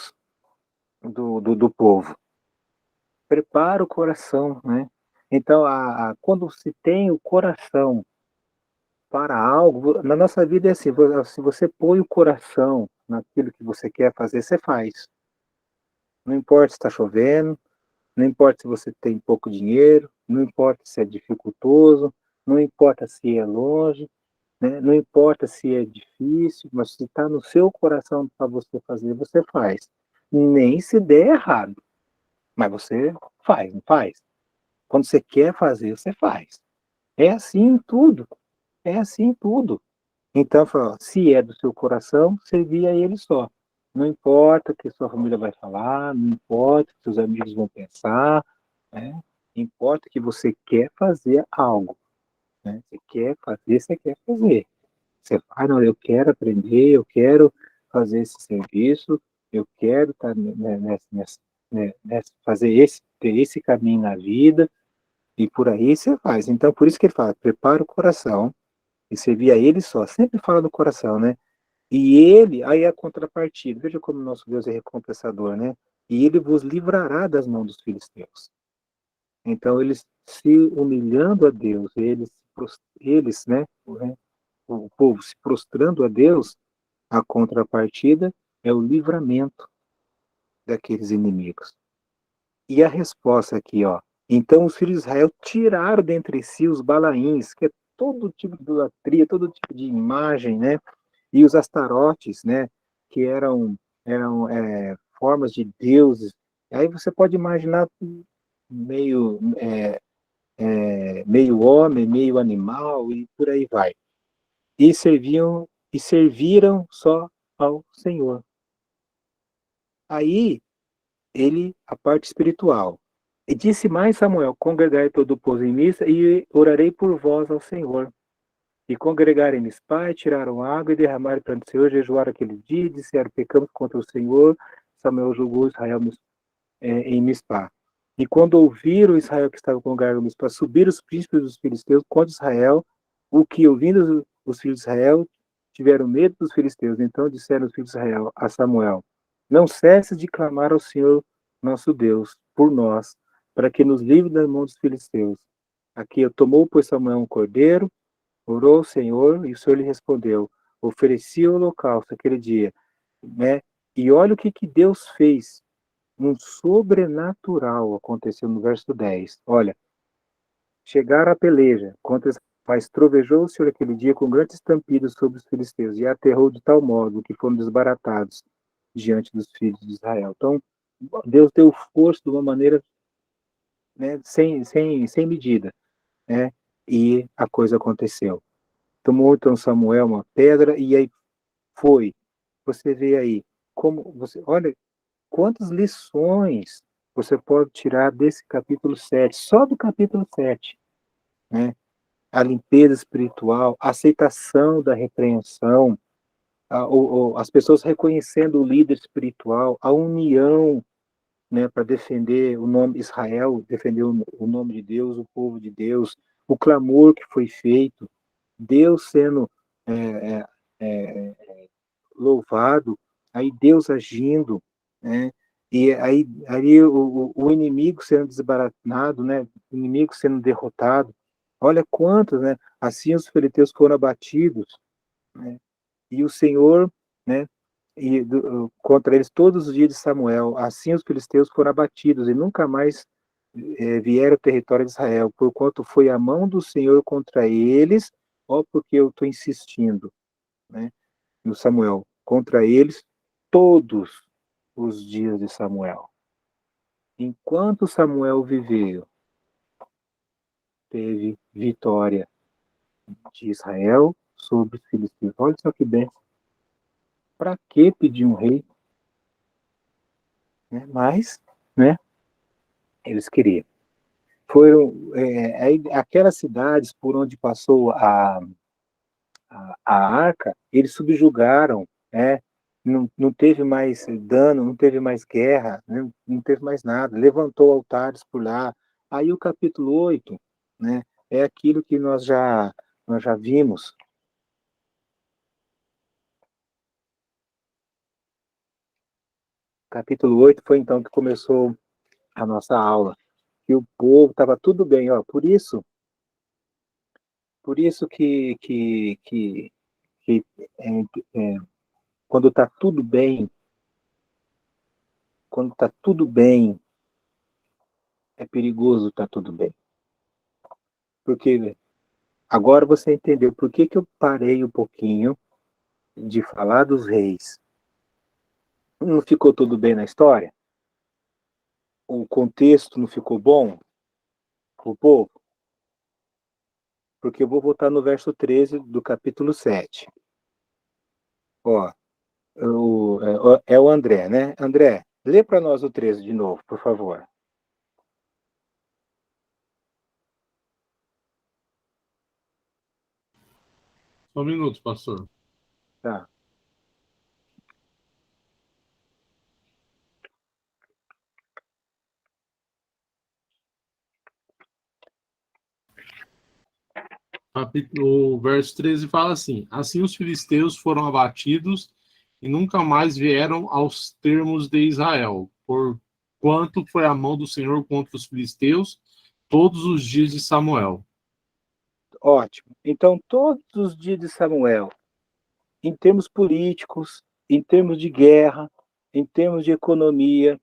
povo. Prepara o coração, né? Então, quando se tem o coração para algo, na nossa vida é assim, se você põe o coração naquilo que você quer fazer, você faz. Não importa se está chovendo, não importa se você tem pouco dinheiro, não importa se é dificultoso, não importa se é longe, né? Não importa se é difícil, mas se está no seu coração para você fazer, você faz. Nem se der errado, mas você faz, não faz? Quando você quer fazer, você faz. É assim em tudo. É assim em tudo. Então, fala, se é do seu coração, servir a ele só. Não importa o que sua família vai falar, não importa o que seus amigos vão pensar, né? Importa que você quer fazer algo, né? Você quer fazer, você quer fazer. Você fala, não, eu quero aprender, eu quero fazer esse serviço, eu quero estar fazer ter esse caminho na vida, e por aí você faz. Então, por isso que ele fala, prepara o coração, e servir a ele só. Sempre fala do coração, né? E ele, aí é a contrapartida. Veja como nosso Deus é recompensador, né? E ele vos livrará das mãos dos filisteus. Então, eles se humilhando a Deus, eles, né? O povo se prostrando a Deus, a contrapartida é o livramento daqueles inimigos. E a resposta aqui, ó. Então os filhos de Israel tiraram dentre si os balaíns, que é todo tipo de idolatria, todo tipo de imagem, né? E os astarotes, né? Que eram formas de deuses. Aí você pode imaginar meio, meio homem, meio animal e por aí vai. E serviram só ao Senhor. Aí a parte espiritual. E disse mais Samuel: congregai todo o povo em missa e orarei por vós ao Senhor. E congregaram em Mispá, e tiraram água e derramaram perante o Senhor, jejuaram aquele dia e disseram: pecamos contra o Senhor. Samuel julgou Israel em Mispá. E quando ouviram Israel que estava congregado em Mispá, subiram os príncipes dos filisteus contra Israel, o que, ouvindo os filhos de Israel, tiveram medo dos filisteus. Então disseram os filhos de Israel a Samuel: não cesse de clamar ao Senhor nosso Deus por nós, para que nos livre das mãos dos filisteus. Aqui tomou, pois, Samuel um cordeiro, orou ao Senhor, e o Senhor lhe respondeu. Oferecia o holocausto aquele dia, né? E olha o que Deus fez. Um sobrenatural aconteceu no verso 10. Olha, chegaram a peleja contra Israel, mas trovejou o Senhor aquele dia com grandes estampidos sobre os filisteus, e aterrou de tal modo que foram desbaratados diante dos filhos de Israel. Então, Deus deu força de uma maneira, né, sem medida, né? E a coisa aconteceu. Tomou então Samuel uma pedra e aí foi. Você vê aí como você, olha quantas lições você pode tirar desse capítulo 7, só do capítulo 7, né? A limpeza espiritual, a aceitação da repreensão, as pessoas reconhecendo o líder espiritual, a união, né, para defender o nome de Israel, defender o nome de Deus, o povo de Deus, o clamor que foi feito, Deus sendo é, é, louvado, aí Deus agindo, né? E aí o inimigo sendo desbaratado, né? O inimigo sendo derrotado. Olha quantos, né? Assim os filisteus foram abatidos, né? E o Senhor, né? Contra eles todos os dias de Samuel. Assim os filisteus foram abatidos e nunca mais vieram ao território de Israel, porquanto foi a mão do Senhor contra eles, ó, porque eu estou insistindo, né? No Samuel, contra eles todos os dias de Samuel. Enquanto Samuel viveu, teve vitória de Israel sobre os filisteus. Olha só que bem. Para que pedir um rei? Né? Mas, né, eles queriam. Foram aquelas cidades por onde passou a arca, eles subjugaram, né? Não teve mais dano, não teve mais guerra, né? Não teve mais nada. Levantou altares por lá. Aí o capítulo 8, né, é aquilo que nós já vimos. Capítulo 8 foi então que começou a nossa aula. Que o povo estava tudo bem, ó. Por isso que é, é, quando está tudo bem, quando está tudo bem, é perigoso estar tudo bem. Porque agora você entendeu por que eu parei um pouquinho de falar dos reis. Não ficou tudo bem na história? O contexto não ficou bom para o povo? Porque eu vou voltar no verso 13 do capítulo 7. Ó, é o André, né? André, lê para nós o 13 de novo, por favor. Só um minuto, pastor. Tá. O verso 13 fala assim: Assim os filisteus foram abatidos e nunca mais vieram aos termos de Israel, porquanto foi a mão do Senhor contra os filisteus todos os dias de Samuel. Ótimo. Então, todos os dias de Samuel, em termos políticos, em termos de guerra, em termos de economia,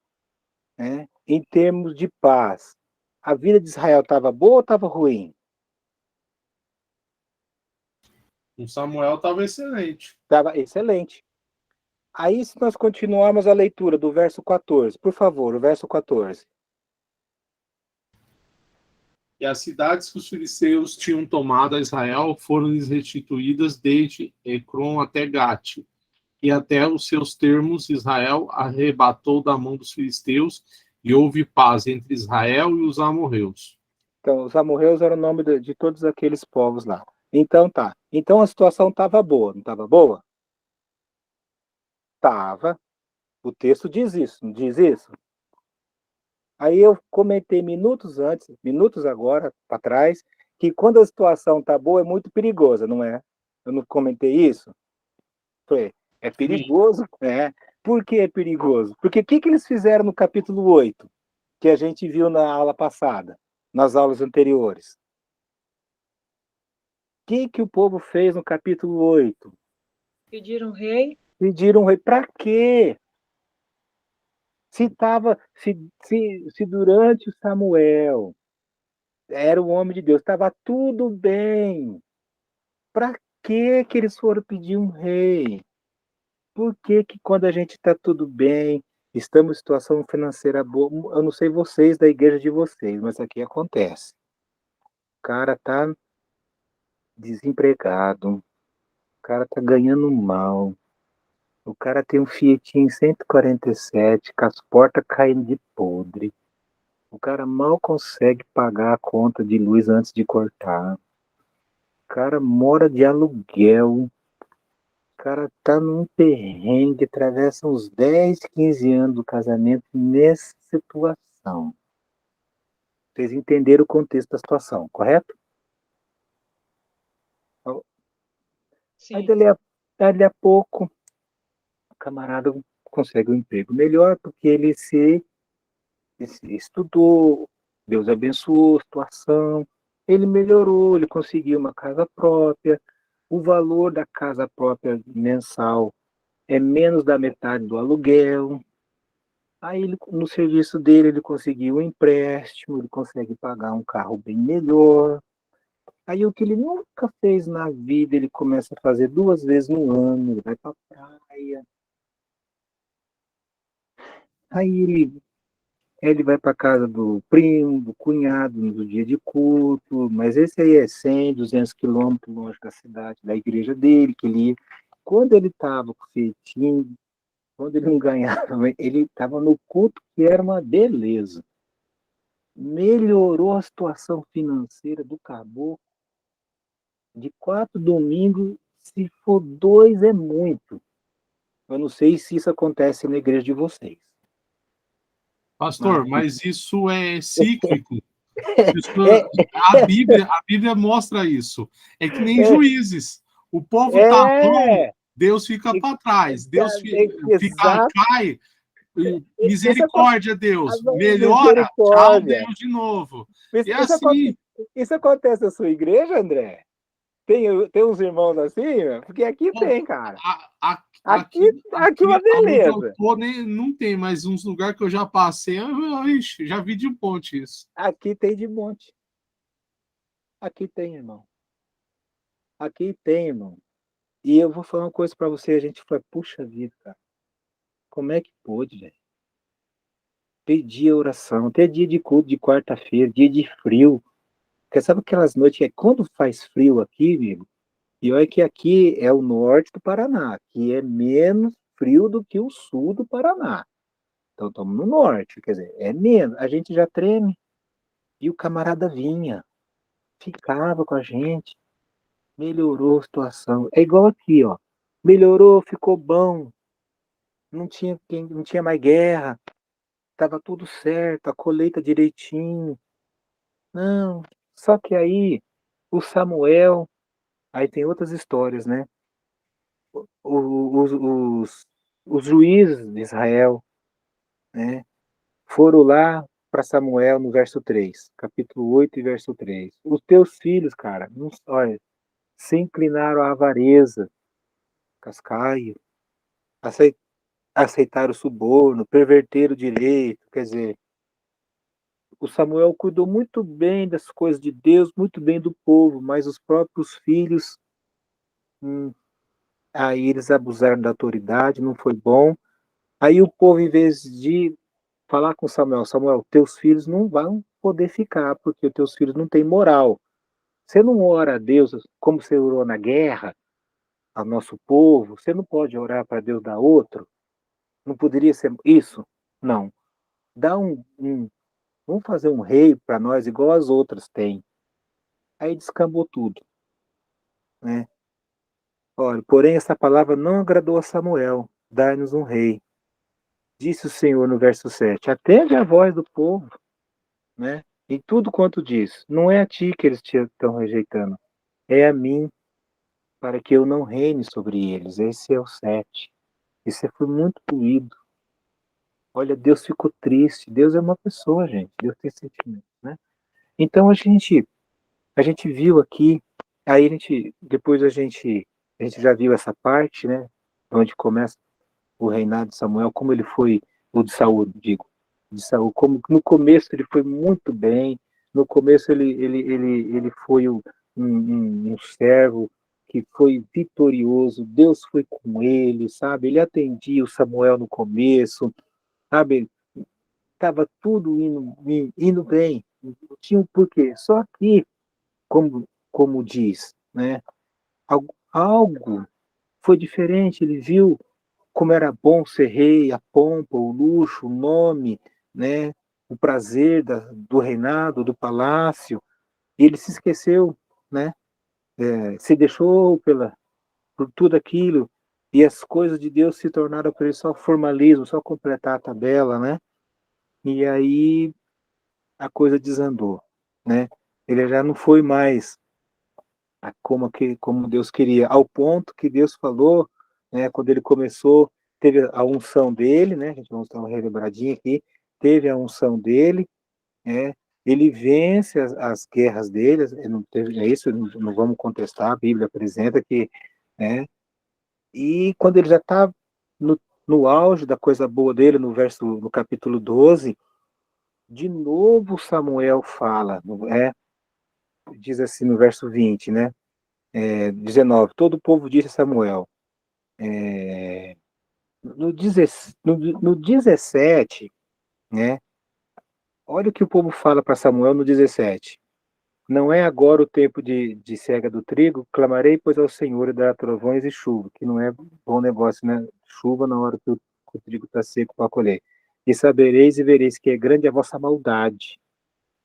né, em termos de paz, a vida de Israel estava boa ou estava ruim? O Samuel estava excelente. Estava excelente. Aí, se nós continuarmos a leitura do verso 14, por favor, o verso 14. E as cidades que os filisteus tinham tomado a Israel foram-lhes restituídas desde Ecrom até Gate, e até os seus termos Israel arrebatou da mão dos filisteus, e houve paz entre Israel e os amorreus. Então, os amorreus era o nome de todos aqueles povos lá. Então, tá. Então, a situação estava boa, não estava boa? Estava. O texto diz isso, não diz isso? Aí eu comentei minutos antes, minutos agora, para trás, que quando a situação tá boa é muito perigosa, não é? Eu não comentei isso? Falei, é perigoso, é. Por que é perigoso? Porque o que eles fizeram no capítulo 8, que a gente viu na aula passada, nas aulas anteriores? O que o povo fez no capítulo 8? Pediram rei. Pediram um rei. Para quê? Se durante o Samuel era o homem de Deus, estava tudo bem. Para que eles foram pedir um rei? Por que quando a gente está tudo bem, estamos em situação financeira boa, eu não sei vocês da igreja de vocês, mas aqui acontece. O cara tá desempregado, o cara tá ganhando mal, o cara tem um Fiatinho 147, com as portas caindo de podre. O cara mal consegue pagar a conta de luz antes de cortar. O cara mora de aluguel. O cara tá num perrengue, atravessa uns 10, 15 anos do casamento nessa situação. Vocês entenderam o contexto da situação, correto? Aí Sim. dali a pouco, o camarada consegue um emprego melhor porque ele se estudou, Deus abençoou a situação, ele melhorou, ele conseguiu uma casa própria, o valor da casa própria mensal é menos da metade do aluguel. Aí ele, no serviço dele ele conseguiu um empréstimo, ele consegue pagar um carro bem melhor. Aí o que ele nunca fez na vida, ele começa a fazer 2 vezes no ano, ele vai para a praia. Aí ele vai para casa do primo, do cunhado, no dia de culto, mas esse aí é 100, 200 quilômetros longe da cidade, da igreja dele, que ele ia. Quando ele estava com o feitinho, quando ele não ganhava, ele estava no culto, que era uma beleza. Melhorou a situação financeira do caboclo. De 4 domingos, se for 2 é muito. Eu não sei se isso acontece na igreja de vocês. Pastor, Mas mas isso é cíclico. Isso, é, a Bíblia mostra isso. É que nem é, juízes. O povo tá bom, é, Deus fica para trás. Deus fica, exato. cai. Isso Misericórdia, Deus. Melhora, tchau, misericórdia. Deus de novo. Isso, E isso, assim, isso acontece na sua igreja, André? Tem uns irmãos assim? Porque aqui tem, cara. Aqui é uma aonde eu beleza. tô, nem, não tem, mas uns lugares que eu já passei, ixi, já vi de um ponte isso. Aqui tem de monte. Aqui tem, irmão. Aqui tem, irmão. E eu vou falar uma coisa para você, a gente fala, puxa vida, cara, como é que pôde, velho? Pedir oração, até dia de culto de quarta-feira, dia de frio. Porque sabe aquelas noites que quando faz frio aqui, amigo? E olha que aqui é o norte do Paraná, que é menos frio do que o sul do Paraná. Então estamos no norte, quer dizer, é menos. A gente já treme. E o camarada vinha, ficava com a gente. melhorou a situação. É igual aqui, ó. Melhorou, ficou bom, não tinha mais guerra, estava tudo certo, a colheita direitinho. Não, só que aí o Samuel, aí tem outras histórias, né? O- Os, os, os juízes de Israel, né? Foram lá para Samuel no verso 3, capítulo 8 e verso 3. Os teus filhos, cara, não, olha, se inclinaram à avareza, cascaio, acei- aceitaram o suborno, perverteram o direito. Quer dizer, o Samuel cuidou muito bem das coisas de Deus, muito bem do povo, mas os próprios filhos, hum, aí eles abusaram da autoridade, não foi bom. Aí o povo, em vez de falar com Samuel, Samuel, teus filhos não vão poder ficar, porque os teus filhos não têm moral. Você não ora a Deus como você orou na guerra, ao nosso povo, você não pode orar para Deus dar outro? Não poderia ser isso? Não. Dá vamos fazer um rei para nós igual as outras têm. Aí descambou tudo, né? Olha, porém essa palavra não agradou a Samuel. Dai-nos um rei. Disse o Senhor no verso 7. Atende a voz do povo, né? Em tudo quanto diz. Não é a ti que eles te estão rejeitando. É a mim, para que eu não reine sobre eles. Esse é o 7. Isso foi muito doído. Olha, Deus ficou triste. Deus é uma pessoa, gente. Deus tem sentimento, né? Então a gente viu aqui, aí depois a gente já viu essa parte, né? Onde começa o reinado de Samuel, como ele foi, o de Saul, digo, de Saul, como no começo ele foi muito bem, no começo ele foi um servo que foi vitorioso, Deus foi com ele, sabe? Ele atendia o Samuel no começo, sabe? Estava tudo indo bem, não tinha um porquê. Só que, como diz, né? Algo foi diferente, ele viu como era bom ser rei, a pompa, o luxo, o nome, né? O prazer do reinado, do palácio, e ele se esqueceu, né? Se deixou por tudo aquilo, e as coisas de Deus se tornaram para ele só formalismo, só completar a tabela, né? E aí a coisa desandou, né? Ele já não foi mais como Deus queria, ao ponto que Deus falou, né, quando ele começou, teve a unção dele, né, a gente vai dar uma relembradinha aqui, teve a unção dele, né, ele vence as guerras dele, não teve, é isso, não vamos contestar, a Bíblia apresenta que, né, e quando ele já está no auge da coisa boa dele, no capítulo 12, de novo Samuel fala, diz assim no verso 20, né, 19, todo o povo disse a Samuel, no 17, né? Olha o que o povo fala para Samuel no 17. Não é agora o tempo de cega do trigo, clamarei, pois, ao Senhor e dará trovões e chuva, que não é bom negócio, né? Chuva na hora que o trigo está seco para colher. E sabereis e vereis que é grande a vossa maldade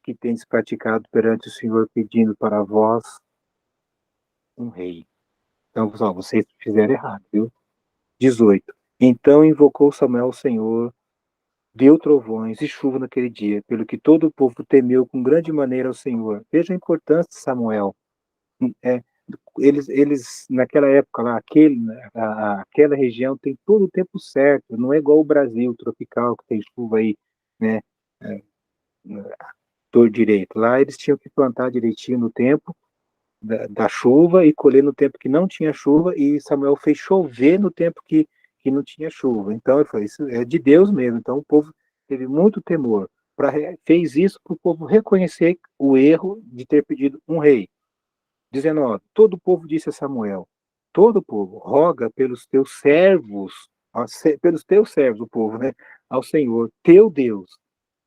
que tendes praticado perante o Senhor, pedindo para vós um rei. Então, pessoal, vocês fizeram errado, viu? 18. Então invocou Samuel o Senhor, deu trovões e chuva naquele dia, pelo que todo o povo temeu com grande maneira ao Senhor. Veja a importância de Samuel. É, eles naquela época lá, aquela região tem todo o tempo certo, não é igual o Brasil tropical, que tem chuva aí, né? É, todo direito. Lá eles tinham que plantar direitinho no tempo da chuva e colher no tempo que não tinha chuva, e Samuel fez chover no tempo que não tinha chuva. Então ele falou, isso é de Deus mesmo. Então o povo teve muito temor. Fez isso para o povo reconhecer o erro de ter pedido um rei. 19. Todo o povo disse a Samuel, todo o povo, roga pelos teus servos, pelos teus servos, o povo, né? Ao Senhor, teu Deus,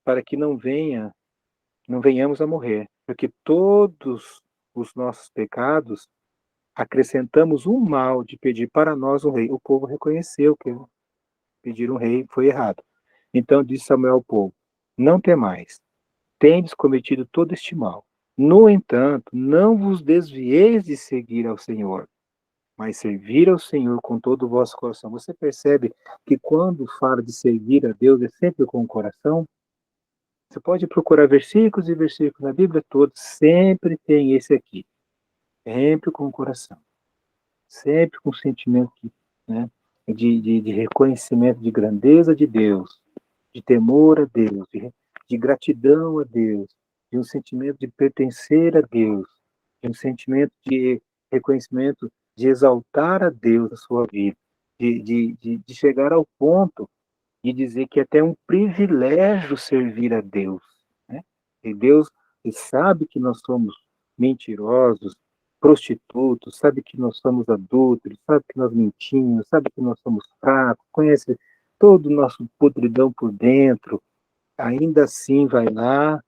para que não venhamos a morrer, porque todos os nossos pecados acrescentamos um mal de pedir para nós um rei. O povo reconheceu que pedir um rei foi errado. Então disse Samuel ao povo: Não temais, tendes cometido todo este mal. No entanto, não vos desvieis de seguir ao Senhor, mas servir ao Senhor com todo o vosso coração. Você percebe que quando fala de servir a Deus é sempre com o coração? Você pode procurar versículos e versículos na Bíblia toda, sempre tem esse aqui. Sempre com o coração. Sempre com sentimento, né, de reconhecimento de grandeza de Deus, de temor a Deus, de gratidão a Deus, de um sentimento de pertencer a Deus, de um sentimento de reconhecimento, de exaltar a Deus na sua vida, de chegar ao ponto de dizer que é até um privilégio servir a Deus, né? E Deus sabe que nós somos mentirosos, prostitutos, sabe que nós somos adúlteros, sabe que nós mentimos, sabe que nós somos fracos, conhece todo o nosso podridão por dentro, ainda assim vai lá,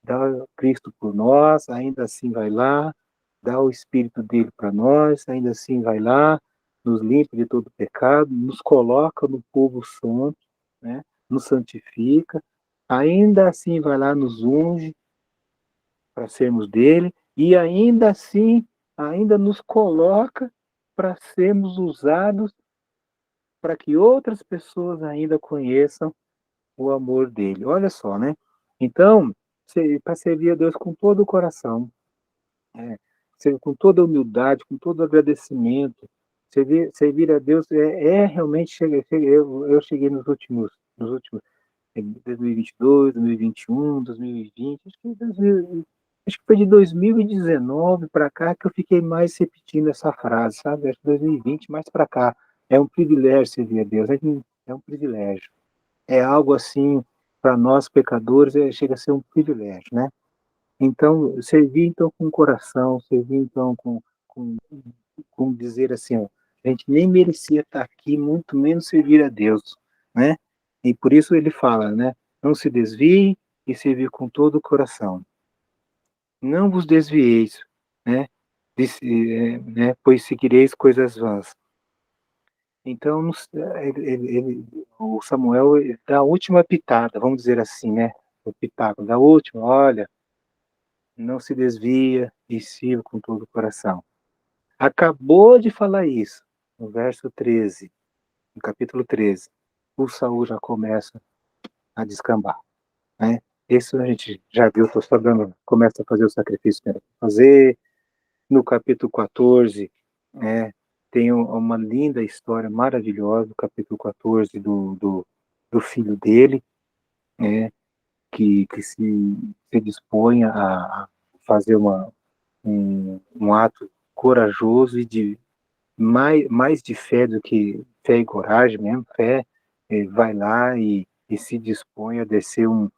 dá Cristo por nós, ainda assim vai lá, dá o Espírito dele para nós, ainda assim vai lá, nos limpa de todo pecado, nos coloca no povo santo, né? Nos santifica, ainda assim vai lá, nos unge para sermos dele, e ainda assim, ainda nos coloca para sermos usados para que outras pessoas ainda conheçam o amor dele. Olha só, né? Então, para servir a Deus com todo o coração, é, com toda a humildade, com todo o agradecimento, servir a Deus realmente eu cheguei nos últimos 2022, 2021, 2020, acho que foi de 2019 para cá que eu fiquei mais repetindo essa frase, sabe? Acho que 2020 mais para cá. É um privilégio servir a Deus, é um privilégio. É algo assim, para nós pecadores, chega a ser um privilégio, né? Então, servir então com o coração, servir então com dizer assim, ó, a gente nem merecia estar aqui, muito menos servir a Deus, né? E por isso ele fala, né? Não se desvie e servir com todo o coração. Não vos desvieis, né? Né? Pois seguireis coisas vãs. Então, o Samuel dá a última pitada, vamos dizer assim, né? O pitaco da última, olha, não se desvia e sirva com todo o coração. Acabou de falar isso, no verso 13, no capítulo 13. O Saul já começa a descambar, né? Isso a gente já viu, estou só dando, começa a fazer o sacrifício que era para fazer. No capítulo 14, né, tem uma linda história maravilhosa, o capítulo 14 do filho dele, né, que se dispõe a fazer um ato corajoso e mais de fé do que fé e coragem mesmo, fé, vai lá e se dispõe a descer uma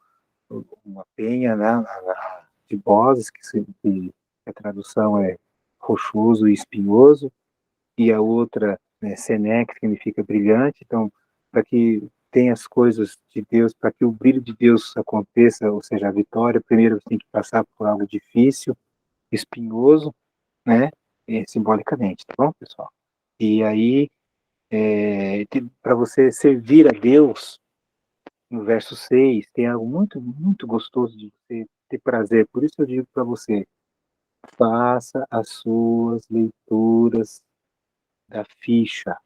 penha, né, de Bozes, que a tradução é rochoso e espinhoso, e a outra, né, Sené, que significa brilhante. Então, para que tenha as coisas de Deus, para que o brilho de Deus aconteça, ou seja, a vitória, primeiro você tem que passar por algo difícil, espinhoso, né, simbolicamente, tá bom, pessoal? E aí, para você servir a Deus, no verso 6, tem algo muito, muito gostoso de você ter prazer. Por isso eu digo para você, faça as suas leituras da ficha,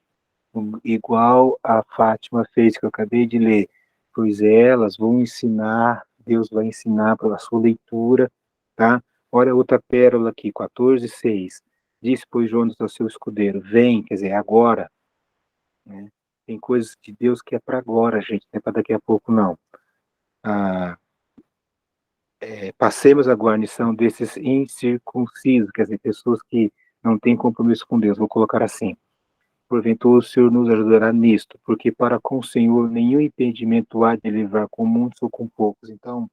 igual a Fátima fez, que eu acabei de ler, pois elas vão ensinar, Deus vai ensinar para a sua leitura, tá? Olha outra pérola aqui, 14:6. Disse, pois, Jonas ao seu escudeiro, vem, quer dizer, agora, né? Tem coisas de Deus que é para agora, gente, não é para daqui a pouco, não. Ah, passemos a guarnição desses incircuncisos, quer dizer, pessoas que não têm compromisso com Deus, vou colocar assim. Porventura o Senhor nos ajudará nisto, porque para com o Senhor nenhum impedimento há de livrar com muitos ou com poucos. Então,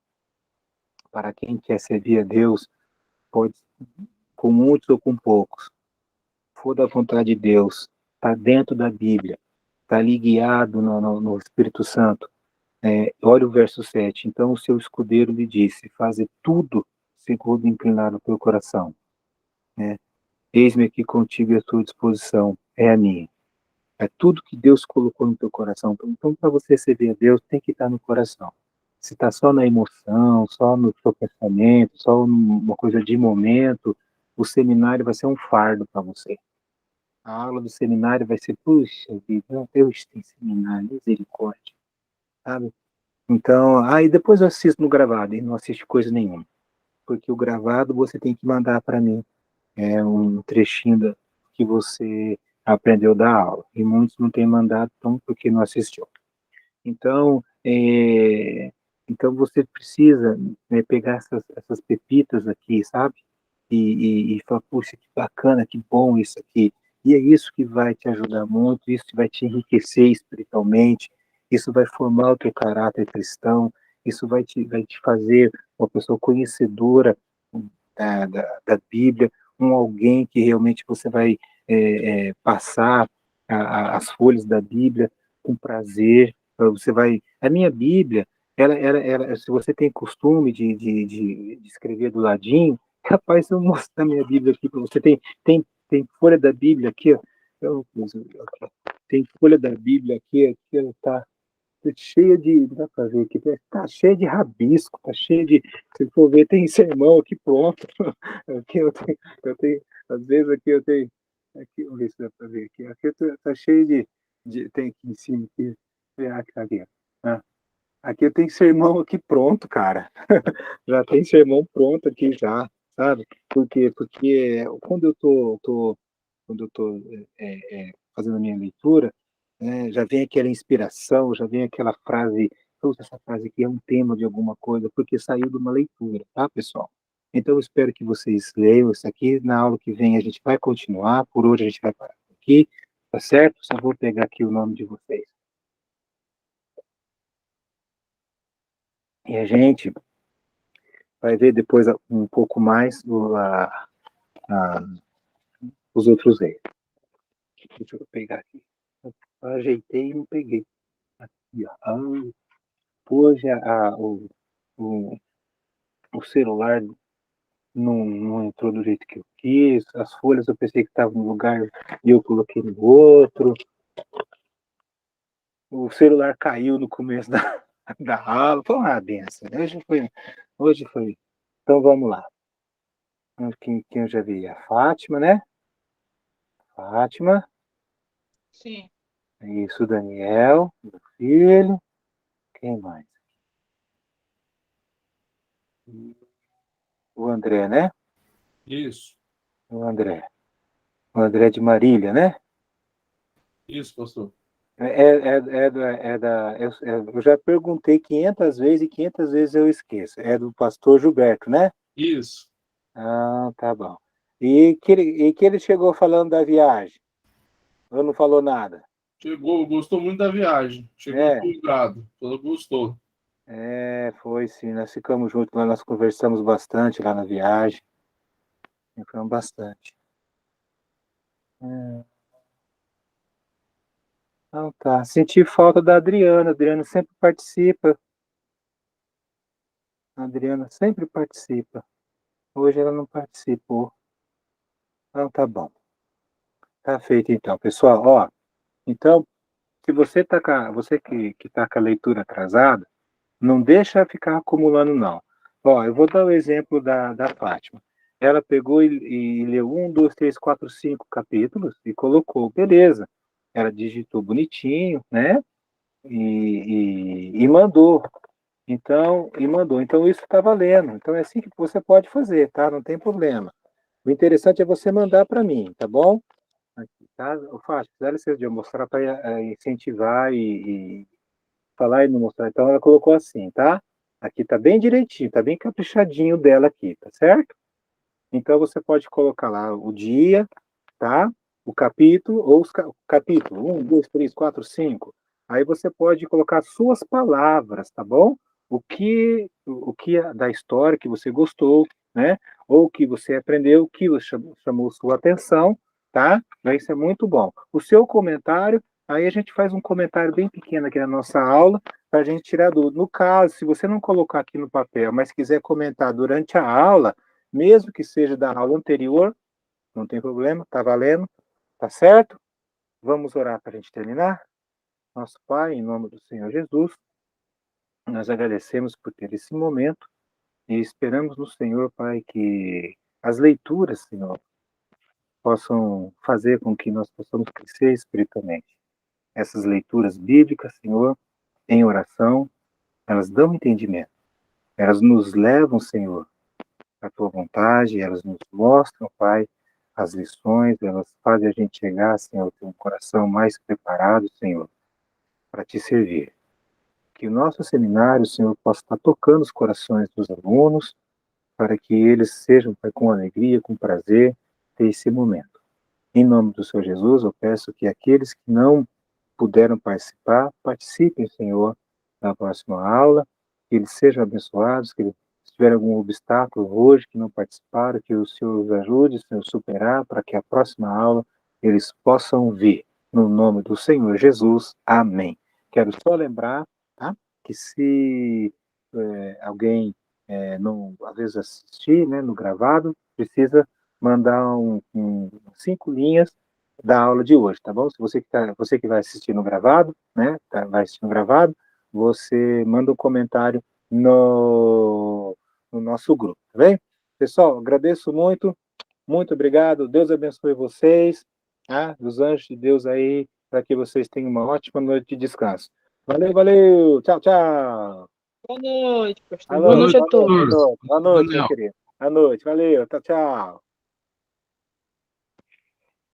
para quem quer servir a Deus, pode com muitos ou com poucos. For da vontade de Deus, está dentro da Bíblia, está ali guiado no Espírito Santo. Olha o verso 7. Então o seu escudeiro lhe disse, faze tudo segundo inclinar o teu coração. Né? Eis-me aqui contigo e à tua disposição, é a minha. É tudo que Deus colocou no teu coração. Então para você servir a Deus, tem que estar no coração. Se está só na emoção, só no seu pensamento, só numa coisa de momento, o seminário vai ser um fardo para você. A aula do seminário vai ser, puxa vida, eu estou em seminário, misericórdia, sabe? Então, aí depois eu assisto no gravado e não assisto coisa nenhuma. Porque o gravado você tem que mandar para mim um trechinho que você aprendeu da aula. E muitos não têm mandado, então, porque não assistiu. Então, então você precisa, né, pegar essas pepitas aqui, sabe? E falar, puxa, que bacana, que bom isso aqui. E é isso que vai te ajudar muito, isso vai te enriquecer espiritualmente, isso vai formar o teu caráter cristão, isso vai te fazer uma pessoa conhecedora da Bíblia, alguém que realmente você vai passar as folhas da Bíblia com prazer. Você vai. A minha Bíblia, se você tem costume de escrever do ladinho, capaz eu mostrar a minha Bíblia aqui para você. Tem folha da Bíblia aqui, ó. Tem folha da Bíblia aqui tá cheia de, dá para ver aqui, tá cheia de rabisco, tá cheia de, se for ver, tem sermão aqui pronto. Aqui às vezes aqui eu tenho, aqui, vamos ver se dá para ver aqui, tá cheio tem aqui em cima, aqui, aqui, ó. Aqui eu tenho sermão aqui pronto, cara. Já tem sermão pronto aqui já, sabe? Por quê? Porque quando eu tô fazendo a minha leitura, já vem aquela inspiração, já vem aquela frase, "Puxa, essa frase aqui é um tema de alguma coisa", porque saiu de uma leitura, tá, pessoal? Então eu espero que vocês leiam isso aqui. Na aula que vem a gente vai continuar, por hoje a gente vai parar aqui, tá certo? Só vou pegar aqui o nome de vocês. E a gente vai ver depois um pouco mais a- os outros erros. Deixa eu pegar aqui. Eu ajeitei e não peguei. Aqui, ó. Hoje o, o celular não entrou do jeito que eu quis. As folhas eu pensei que estavam no lugar e eu coloquei no outro. O celular caiu no começo da aula. Foi uma benção. Hoje foi. Então vamos lá. Quem eu já vi? A Fátima, né? Fátima. Sim. Isso, Daniel, meu filho. Quem mais? O André, né? Isso, O André. O André de Marília, né? isso, pastor. Eu já perguntei 500 vezes e 500 vezes eu esqueço. É do pastor Gilberto, né? Isso. Ah, tá bom. E que ele chegou falando da viagem? Ou não falou nada? Chegou, gostou muito da viagem. Chegou É, empolgado. Falou que gostou. foi sim. Nós ficamos juntos lá, nós conversamos bastante lá na viagem. Conversamos bastante. É. Então tá. Senti falta da Adriana. A Adriana sempre participa. A Adriana sempre participa. Hoje ela não participou. Então tá bom. Tá feito então, pessoal. Ó, então, se você tá você que tá com a leitura atrasada, não deixa ficar acumulando, não. Ó, eu vou dar o exemplo da Fátima. Ela pegou e leu 1, 2, 3, 4, 5 capítulos e colocou, beleza. Ela digitou bonitinho, né? E mandou. Então isso está valendo. Então é assim que você pode fazer, tá? Não tem problema. O interessante é você mandar para mim, tá bom? Aqui, tá? Eu faço, dá licença de eu mostrar para incentivar e falar e não mostrar. Então ela colocou assim, tá? Aqui tá bem direitinho, tá bem caprichadinho dela aqui, tá certo? Então você pode colocar lá o dia, tá? O capítulo, ou capítulo 1, 2, 3, 4, 5. Aí você pode colocar suas palavras, tá bom? O que da história que você gostou, né? Ou que você aprendeu, que chamou sua atenção, tá? Isso é muito bom. O seu comentário, aí a gente faz um comentário bem pequeno aqui na nossa aula, para a gente tirar dúvida. No caso, se você não colocar aqui no papel, mas quiser comentar durante a aula, mesmo que seja da aula anterior, não tem problema, tá valendo, tá certo? Vamos orar para a gente terminar? Nosso Pai, em nome do Senhor Jesus, Nós agradecemos por ter esse momento e esperamos no Senhor, Pai, que as leituras, Senhor, possam fazer com que nós possamos crescer espiritualmente. Essas leituras bíblicas, Senhor, em oração, elas dão entendimento. Elas nos levam, Senhor, à tua vontade, elas nos mostram, Pai, as lições, elas fazem a gente chegar, Senhor, ter um coração mais preparado, Senhor, para te servir. Que o nosso seminário, Senhor, possa estar tocando os corações dos alunos, para que eles sejam, Pai, com alegria, com prazer, ter esse momento. Em nome do Senhor Jesus, eu peço que aqueles que não puderam participar, participem, Senhor, na próxima aula, que eles sejam abençoados, que se tiver algum obstáculo hoje que não participaram, que o Senhor os ajude, Senhor, a superar, para que a próxima aula eles possam vir. No nome do Senhor Jesus, amém. Quero só lembrar, tá, que se alguém não, às vezes, assistir, né, no gravado, precisa mandar 5 linhas da aula de hoje, tá bom? Se você que vai assistir no gravado, né, vai assistir no gravado, você manda um comentário no nosso grupo, tá bem? Pessoal, agradeço muito, muito obrigado, Deus abençoe vocês, tá? Os anjos de Deus aí, para que vocês tenham uma ótima noite de descanso. Valeu, valeu, tchau, tchau. Boa noite, pastor. Boa Boa noite, noite a todos. boa noite, meu Daniel. querido. Boa noite, valeu, tchau, tchau.